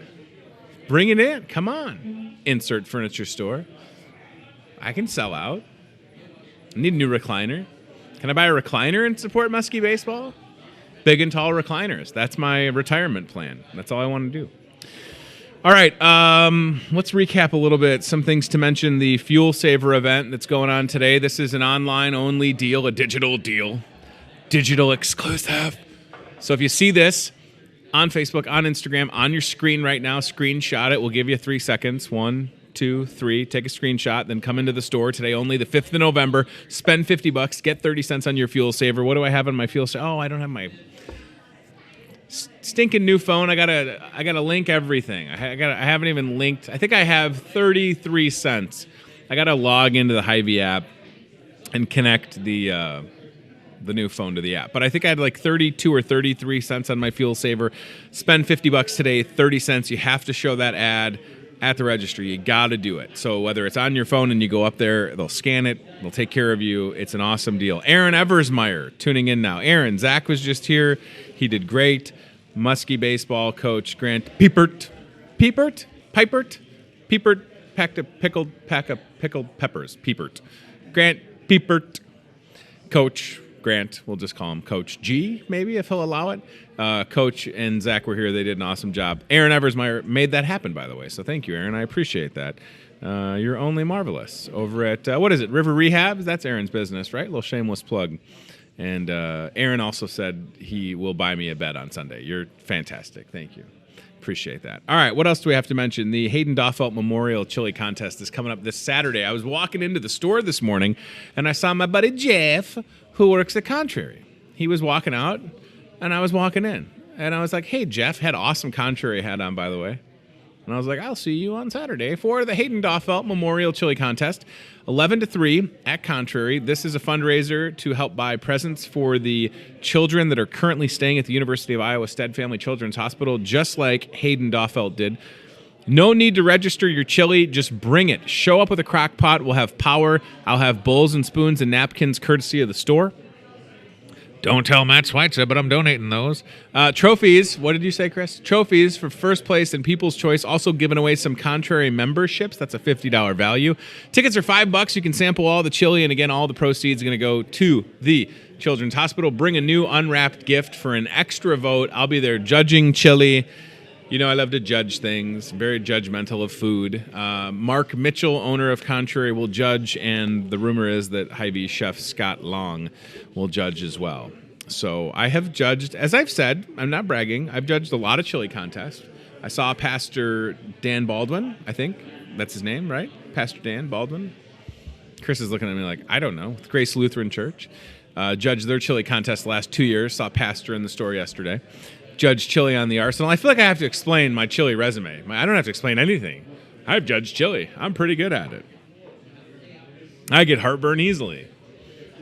Bring it in. Come on. Insert furniture store. I can sell out. I need a new recliner. Can I buy a recliner and support Muskie baseball? Big and tall recliners. That's my retirement plan. That's all I want to do. All right, let's recap a little bit. Some things to mention. The Fuel Saver event that's going on today. This is an online-only deal, a digital deal, digital exclusive. So if you see this on Facebook, on Instagram, on your screen right now, screenshot it. We'll give you 3 seconds. 1, 2, 3. Take a screenshot, then come into the store today, only the 5th of November. Spend $50, get 30 cents on your Fuel Saver. What do I have on my Fuel Saver? Oh, I don't have my stinking new phone. I gotta link everything. I haven't even linked. I think I have 33 cents. I gotta log into the Hy-Vee app and connect the new phone to the app. But I think I had like 32 or 33 cents on my Fuel Saver. Spend $50 today, 30 cents. You have to show that ad at the registry. You gotta do it. So whether it's on your phone and you go up there, they'll scan it. They'll take care of you. It's an awesome deal. Aaron Eversmeyer tuning in now. Aaron, Zach was just here. He did great. Muskie baseball coach Grant Piepert packed a pickled peppers. Piepert. Grant Piepert. Coach Grant, we'll just call him Coach G, maybe, if he'll allow it. Coach and Zach were here. They did an awesome job. Aaron Eversmeyer made that happen, by the way. So thank you, Aaron. I appreciate that. You're only marvelous. Over at, what is it, River Rehab? That's Aaron's business, right? Little shameless plug. And Aaron also said he will buy me a bed on Sunday. You're fantastic. Thank you. Appreciate that. All right, what else do we have to mention? The Hayden Doffelt Memorial Chili Contest is coming up this Saturday. I was walking into the store this morning, and I saw my buddy Jeff, who works at Contrary. He was walking out, and I was walking in. And I was like, hey, Jeff, had awesome Contrary hat on, by the way. And I was like, I'll see you on Saturday for the Hayden Doffelt Memorial Chili Contest, 11 to 3 at Contrary. This is a fundraiser to help buy presents for the children that are currently staying at the University of Iowa Stead Family Children's Hospital, just like Hayden Doffelt did. No need to register your chili. Just bring it. Show up with a crock pot. We'll have power. I'll have bowls and spoons and napkins courtesy of the store. Don't tell Matt Schweitzer, but I'm donating those. Trophies. What did you say, Chris? Trophies for first place and People's Choice. Also giving away some Contrary memberships. That's a $50 value. Tickets are $5. You can sample all the chili. And again, all the proceeds are going to go to the Children's Hospital. Bring a new unwrapped gift for an extra vote. I'll be there judging chili. You know, I love to judge things. Very judgmental of food. Mark Mitchell, owner of Contrary, will judge, and the rumor is that Hy-Vee chef Scott Long will judge as well. So I have judged, as I've said, I'm not bragging, I've judged a lot of chili contests. I saw Pastor Dan Baldwin, I think. That's his name, right? Pastor Dan Baldwin. Chris is looking at me like, I don't know. With Grace Lutheran Church. Judged their chili contest the last 2 years. Saw Pastor in the store yesterday. Judged chili on the Arsenal. I feel like I have to explain my chili resume. I don't have to explain anything. I've judged chili. I'm pretty good at it. I get heartburn easily.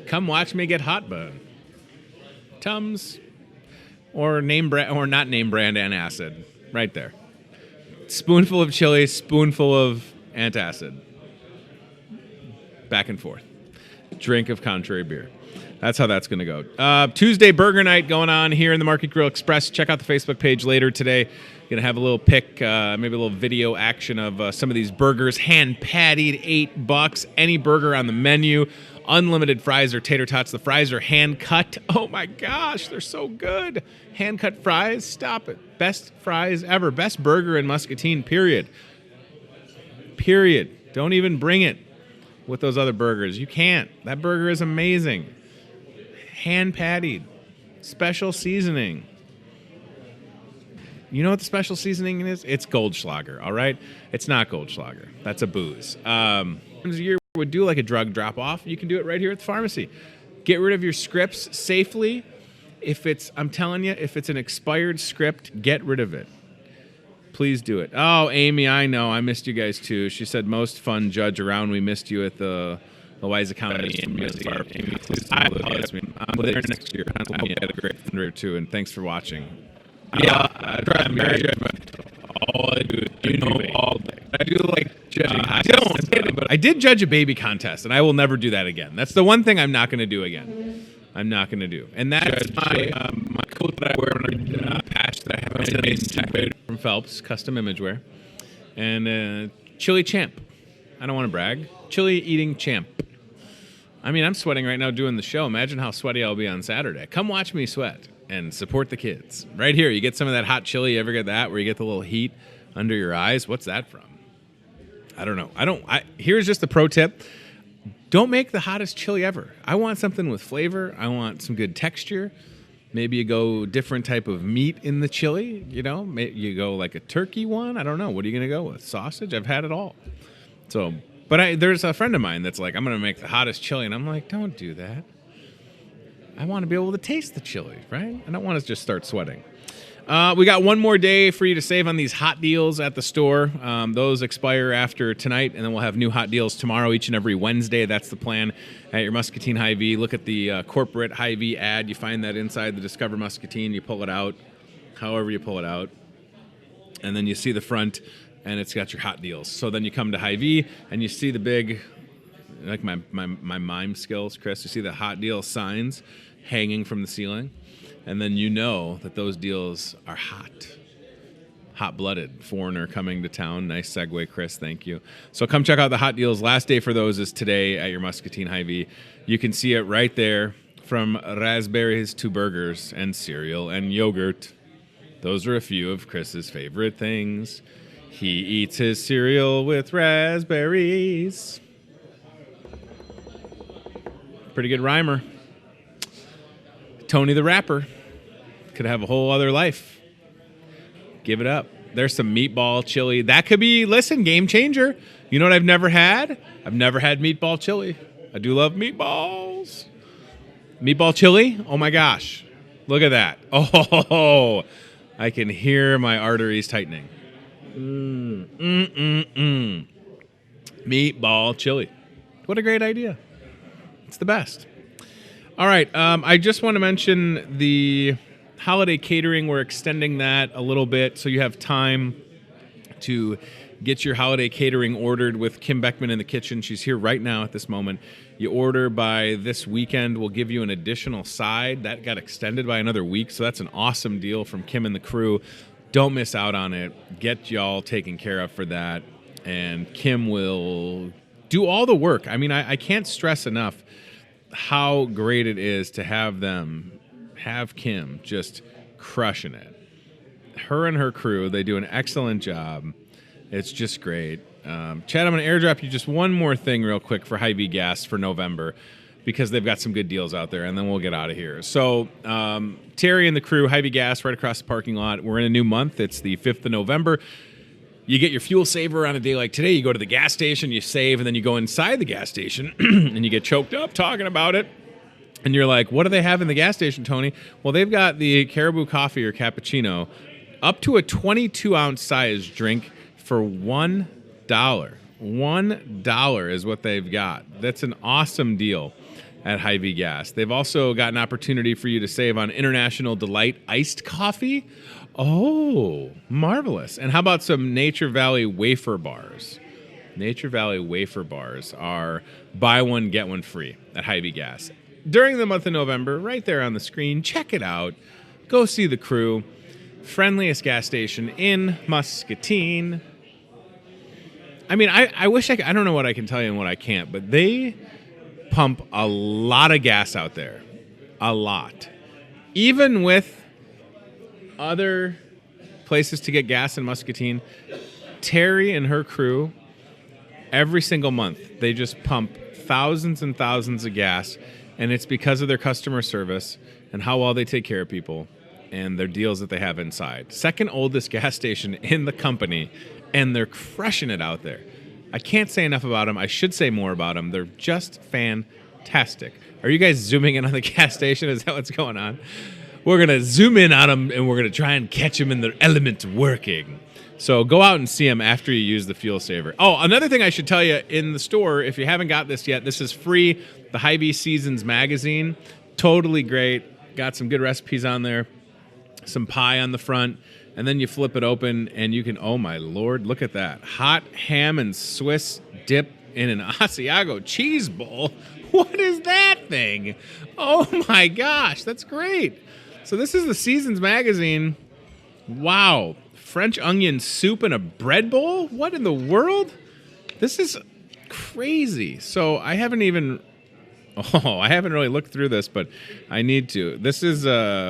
Come watch me get heartburn. Tums or name brand or not name brand antacid. Right there. Spoonful of chili, spoonful of antacid. Back and forth. Drink of Contrary beer. That's how that's going to go. Tuesday burger night going on here in the Market Grill Express. Check out the Facebook page later today. Going to have a little pick, maybe a little video action of some of these burgers. Hand pattied, $8. Any burger on the menu. Unlimited fries or tater tots. The fries are hand cut. Oh my gosh, they're so good. Hand cut fries. Stop it. Best fries ever. Best burger in Muscatine, period. Period. Don't even bring it with those other burgers. You can't. That burger is amazing. Hand pattied, special seasoning. You know what the special seasoning is? It's Goldschlager, all right? It's not Goldschlager. That's a booze. a year would do like a drug drop off. You can do it right here at the pharmacy. Get rid of your scripts safely. I'm telling you, if it's an expired script, get rid of it. Please do it. Oh, Amy, I know. I missed you guys too. She said most fun judge around. We missed you at the Louisa County. Amy, please apologize. I'm there next year. I had a great fundraiser too, and thanks for watching. Yeah, I try to marry all I do, all day. I do like judging. I did judge a baby contest, and I will never do that again. That's the one thing I'm not going to do again. I'm not going to do. And that's my coat that I wear when I patch that I have made from Phelps, custom image wear. And chili champ. I don't want to brag. Chili eating champ. I mean, I'm sweating right now doing the show. Imagine how sweaty I'll be on Saturday. Come watch me sweat and support the kids. Right here, you get some of that hot chili. You ever get that where you get the little heat under your eyes? What's that from? I don't know. Here's just a pro tip. Don't make the hottest chili ever. I want something with flavor. I want some good texture. Maybe you go different type of meat in the chili. You go like a turkey one. I don't know. What are you going to go with? Sausage? I've had it all. But there's a friend of mine that's like, I'm going to make the hottest chili. And I'm like, don't do that. I want to be able to taste the chili, right? I don't want to just start sweating. We got one more day for you to save on these hot deals at the store. Those expire after tonight, and then we'll have new hot deals tomorrow, each and every Wednesday. That's the plan at your Muscatine Hy-Vee. Look at the corporate Hy-Vee ad. You find that inside the Discover Muscatine. You pull it out, however you pull it out, and then you see the front, and it's got your hot deals. So then you come to Hy-Vee, and you see the big, like my mime skills, Chris. You see the hot deal signs hanging from the ceiling. And then you know that those deals are hot-blooded. Foreigner coming to town. Nice segue, Chris. Thank you. So come check out the hot deals. Last day for those is today at your Muscatine Hy-Vee. You can see it right there, from raspberries to burgers and cereal and yogurt. Those are a few of Chris's favorite things. He eats his cereal with raspberries. Pretty good rhymer. Tony the Rapper could have a whole other life. Give it up. There's some meatball chili. That could be, listen, game changer. You know what I've never had? I've never had meatball chili. I do love meatballs. Meatball chili? Oh my gosh. Look at that. Oh, I can hear my arteries tightening. Meatball chili. What a great idea. It's the best. All right, I just want to mention the holiday catering. We're extending that a little bit so you have time to get your holiday catering ordered with Kim Beckman in the kitchen. She's here right now at this moment. You order by this weekend, we'll give you an additional side. That got extended by another week, so that's an awesome deal from Kim and the crew. Don't miss out on it. Get y'all taken care of for that, and Kim will do all the work. I mean, I can't stress enough how great it is to have Kim just crushing it. Her and her crew, they do an excellent job. It's just great. Chad, I'm going to airdrop you just one more thing real quick for Hy-Vee gas for November, because they've got some good deals out there, and then we'll get out of here. So Terry and the crew, Hy-Vee gas right across the parking lot. We're in a new month. It's the 5th of November. You get your fuel saver on a day like today. You go to the gas station, you save, and then you go inside the gas station and you get choked up talking about it. And you're like, what do they have in the gas station, Tony? Well, they've got the Caribou coffee or cappuccino up to a 22-ounce size drink for $1. $1 is what they've got. That's an awesome deal at Hy-Vee gas. They've also got an opportunity for you to save on International Delight iced coffee. Oh, marvelous. And how about some Nature Valley wafer bars? Nature Valley wafer bars are buy one, get one free at Hy-Vee gas. During the month of November, right there on the screen, check it out. Go see the crew. Friendliest gas station in Muscatine. I mean, I wish I don't know what I can tell you and what I can't, but they pump a lot of gas out there. A lot. Even with other places to get gas in Muscatine, Terry and her crew, every single month, they just pump thousands and thousands of gas, and it's because of their customer service and how well they take care of people and their deals that they have inside. Second oldest gas station in the company, and they're crushing it out there. I can't say enough about them. I should say more about them. They're just fantastic. Are you guys zooming in on the gas station? Is that what's going on? We're going to zoom in on them, and we're going to try and catch them in their element working. So go out and see them after you use the fuel saver. Oh, another thing I should tell you, in the store, if you haven't got this yet, this is free. The Hy-Vee Seasons magazine. Totally great. Got some good recipes on there. Some pie on the front. And then you flip it open, and you can, oh my Lord, look at that. Hot ham and Swiss dip in an Asiago cheese bowl. What is that thing? Oh my gosh, that's great. So this is the Seasons magazine. Wow. French onion soup in a bread bowl? What in the world? This is crazy. So I haven't really looked through this, but I need to. This is,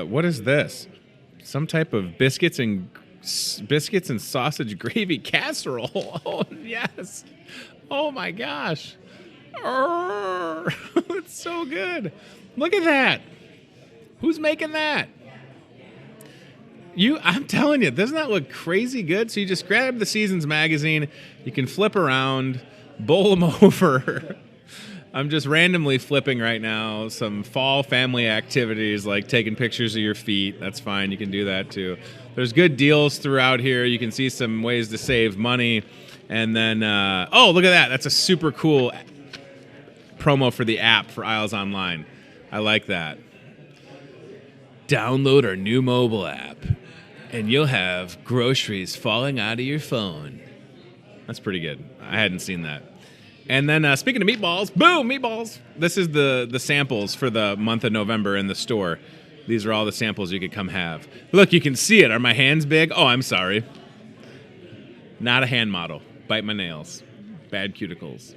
what is this? Some type of biscuits and sausage gravy casserole. Oh, yes. Oh my gosh. It's so good. Look at that. Who's making that? I'm telling you, doesn't that look crazy good? So you just grab the Seasons magazine, you can flip around, bowl them over. I'm just randomly flipping right now some fall family activities like taking pictures of your feet. That's fine. You can do that too. There's good deals throughout here. You can see some ways to save money. And then, oh, look at that. That's a super cool promo for the app for Isles Online. I like that. Download our new mobile app, and you'll have groceries falling out of your phone. That's pretty good. I hadn't seen that. And then speaking of meatballs, boom, meatballs. This is the samples for the month of November in the store. These are all the samples you could come have. Look, you can see it. Are my hands big? Oh, I'm sorry. Not a hand model. Bite my nails. Bad cuticles.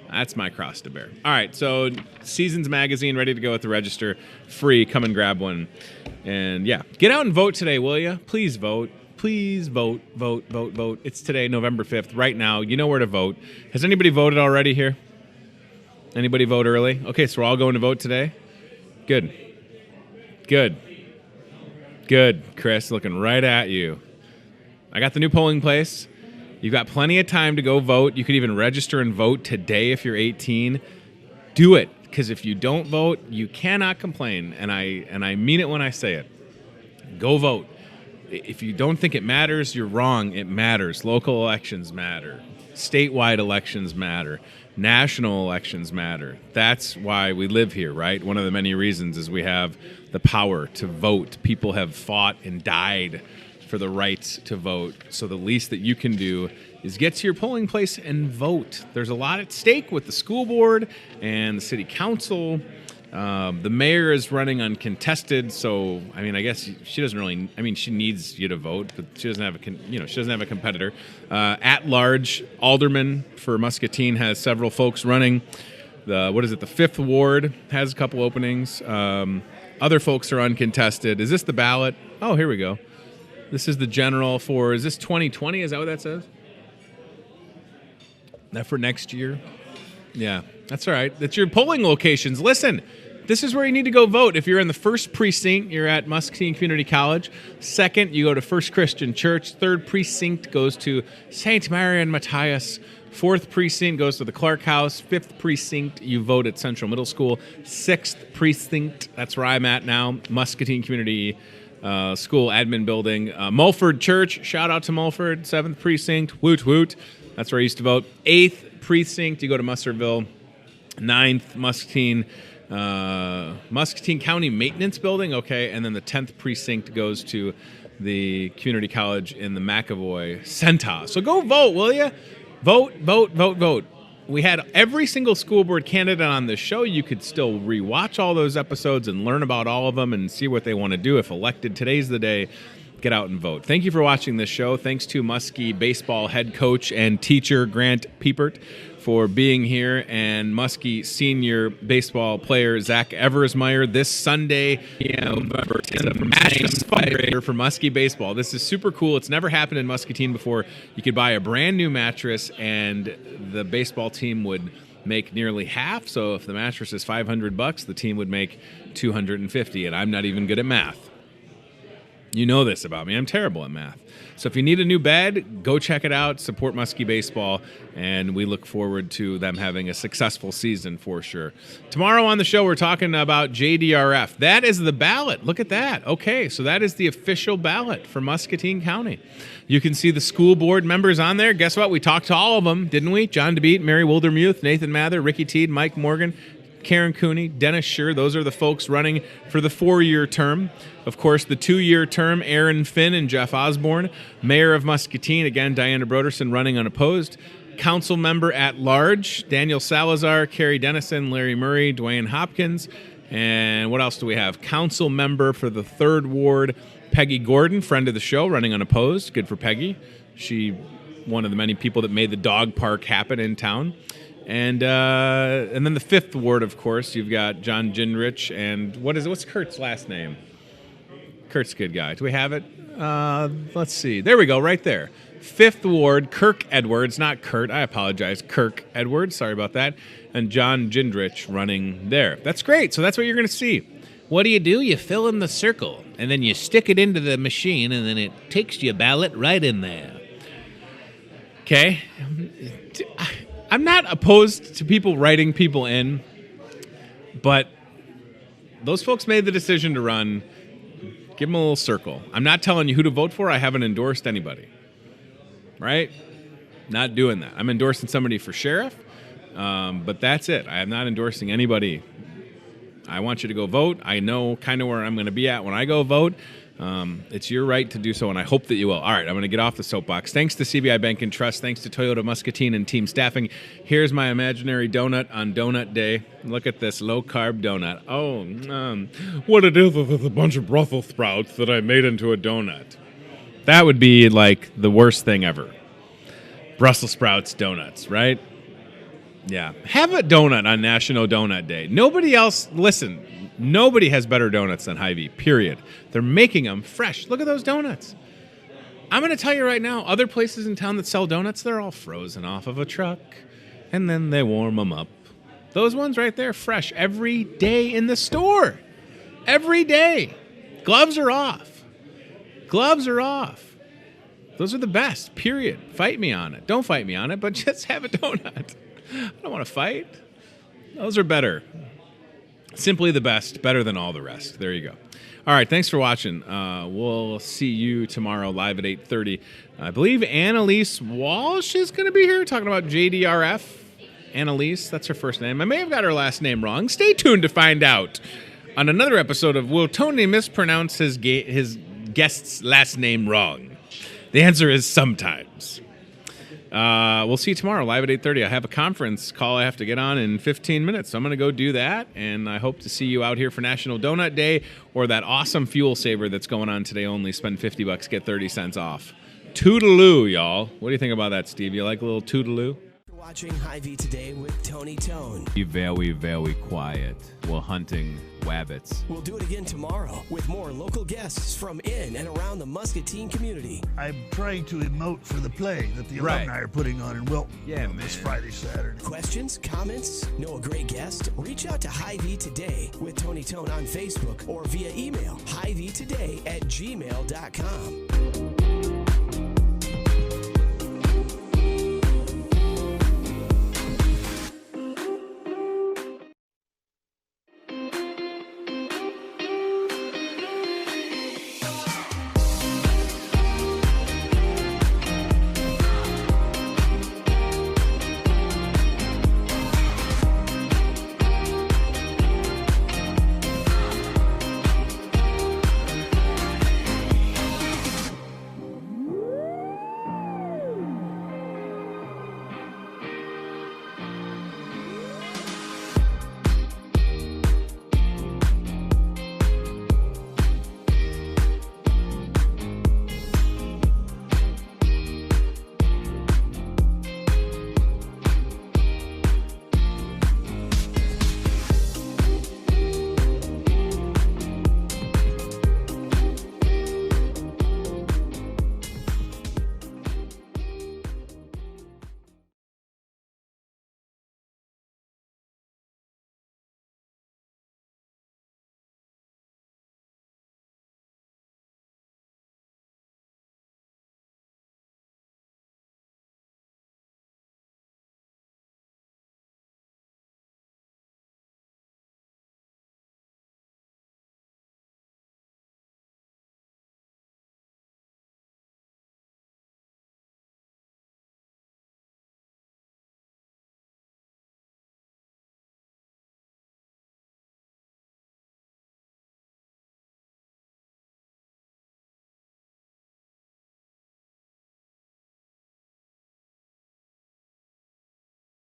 That's my cross to bear. All right, so Seasons magazine ready to go at the register. Free. Come and grab one. And yeah, get out and vote today, will you? Please vote. Please vote, vote, vote, vote. It's today, November 5th, right now. You know where to vote. Has anybody voted already here? Anybody vote early? Okay, so we're all going to vote today? Good. Good. Good, Chris, looking right at you. I got the new polling place. You've got plenty of time to go vote. You could even register and vote today if you're 18. Do it, because if you don't vote, you cannot complain, and I mean it when I say it. Go vote. If you don't think it matters, you're wrong. It matters. Local elections matter. Statewide elections matter. National elections matter. That's why we live here, right? One of the many reasons is we have the power to vote. People have fought and died for the right to vote. So the least that you can do is get to your polling place and vote. There's a lot at stake with the school board and the city council. The mayor is running uncontested, so I mean, I guess she doesn't really. I mean, she needs you to vote, but she doesn't have she doesn't have a competitor. At large, alderman for Muscatine has several folks running. The 5th ward has a couple openings. Other folks are uncontested. Is this the ballot? Oh, here we go. This is the general for. Is this 2020? Is that what that says? That for next year? Yeah, that's all right. That's your polling locations. Listen, this is where you need to go vote. If you're in the 1st precinct, you're at Muscatine Community College. 2nd, you go to First Christian Church. 3rd precinct goes to St. Mary and Matthias. 4th precinct goes to the Clark House. 5th precinct, you vote at Central Middle School. 6th precinct, that's where I'm at now, Muscatine Community School Admin Building. Mulford Church, shout out to Mulford. 7th precinct, woot woot. That's where I used to vote. 8th precinct, you go to Musserville. 9th, Muscatine County Maintenance Building. Okay, and then the 10th precinct goes to the community college in the McAvoy Centa. So go vote, will you? Vote, vote, vote, vote. We had every single school board candidate on this show. You could still rewatch all those episodes and learn about all of them and see what they want to do. If elected, today's the day. Get out and vote. Thank you for watching this show. Thanks to Muskie baseball head coach and teacher Grant Piepert for being here, and Muskie senior baseball player Zach Eversmeyer this Sunday, November 10th, a massive fundraiser for Muskie baseball. This is super cool. It's never happened in Muscatine before. You could buy a brand new mattress, and the baseball team would make nearly half. So if the mattress is $500, the team would make $250, and I'm not even good at math. You know this about me. I'm terrible at math. So if you need a new bed, go check it out. Support Muskie Baseball, and we look forward to them having a successful season for sure. Tomorrow on the show, we're talking about JDRF. That is the ballot. Look at that. Okay, so that is the official ballot for Muscatine County. You can see the school board members on there. Guess what? We talked to all of them, didn't we? John DeBeat, Mary Wildermuth, Nathan Mather, Ricky Teed, Mike Morgan, Karen Cooney, Dennis Schur. Those are the folks running for the 4-year term. Of course, the 2-year term, Aaron Finn and Jeff Osborne. Mayor of Muscatine, again, Diana Broderson running unopposed. Council member at large, Daniel Salazar, Carrie Dennison, Larry Murray, Dwayne Hopkins. And what else do we have? Council member for the 3rd Ward, Peggy Gordon, friend of the show, running unopposed. Good for Peggy. She, one of the many people that made the dog park happen in town. And then the 5th Ward, of course, you've got John Gingrich and what's Kurt's last name? Kurt's a good guy. Do we have it? Let's see. There we go, right there. 5th Ward, Kirk Edwards, not Kurt. I apologize. Kirk Edwards. Sorry about that. And John Gingrich running there. That's great. So that's what you're going to see. What do? You fill in the circle, and then you stick it into the machine, and then it takes your ballot right in there. Okay? I'm not opposed to people writing people in, but those folks made the decision to run. Give them a little circle. I'm not telling you who to vote for. I haven't endorsed anybody. Right? Not doing that. I'm endorsing somebody for sheriff, but that's it. I am not endorsing anybody. I want you to go vote. I know kind of where I'm going to be at when I go vote. It's your right to do so, and I hope that you will. All right, I'm going to get off the soapbox. Thanks to CBI Bank and Trust. Thanks to Toyota Muscatine and team staffing. Here's my imaginary donut on Donut Day. Look at this low-carb donut. Oh, what it is a bunch of Brussels sprouts that I made into a donut. That would be like the worst thing ever. Brussels sprouts donuts, right? Yeah. Have a donut on National Donut Day. Nobody else, listen, nobody has better donuts than Hy-Vee, period. They're making them fresh. Look at those donuts. I'm going to tell you right now, other places in town that sell donuts, they're all frozen off of a truck, and then they warm them up. Those ones right there, fresh every day in the store. Every day. Gloves are off. Gloves are off. Those are the best, period. Fight me on it. Don't fight me on it, but just have a donut. I don't want to fight. Those are better. Simply the best, better than all the rest. There you go. All right, thanks for watching. We'll see you tomorrow live at 8:30. I believe Annalise Walsh is going to be here talking about JDRF. Annalise, that's her first name. I may have got her last name wrong. Stay tuned to find out on another episode of Will Tony Mispronounce his guest's last name wrong? The answer is sometimes. We'll see you tomorrow, live at 8:30. I have a conference call I have to get on in 15 minutes, so I'm going to go do that, and I hope to see you out here for National Donut Day or that awesome fuel saver that's going on today only. Spend $50, get 30 cents off. Toodaloo, y'all. What do you think about that, Steve? You like a little toodaloo? Watching Hy-Vee Today with Tony Tone. Be very, very quiet while hunting wabbits. We'll do it again tomorrow with more local guests from in and around the Muscatine community. I'm trying to emote for the play that the alumni are putting on in Wilton this Friday, Saturday. Questions, comments, know a great guest? Reach out to Hy-Vee Today with Tony Tone on Facebook or via email, hyveetoday@gmail.com.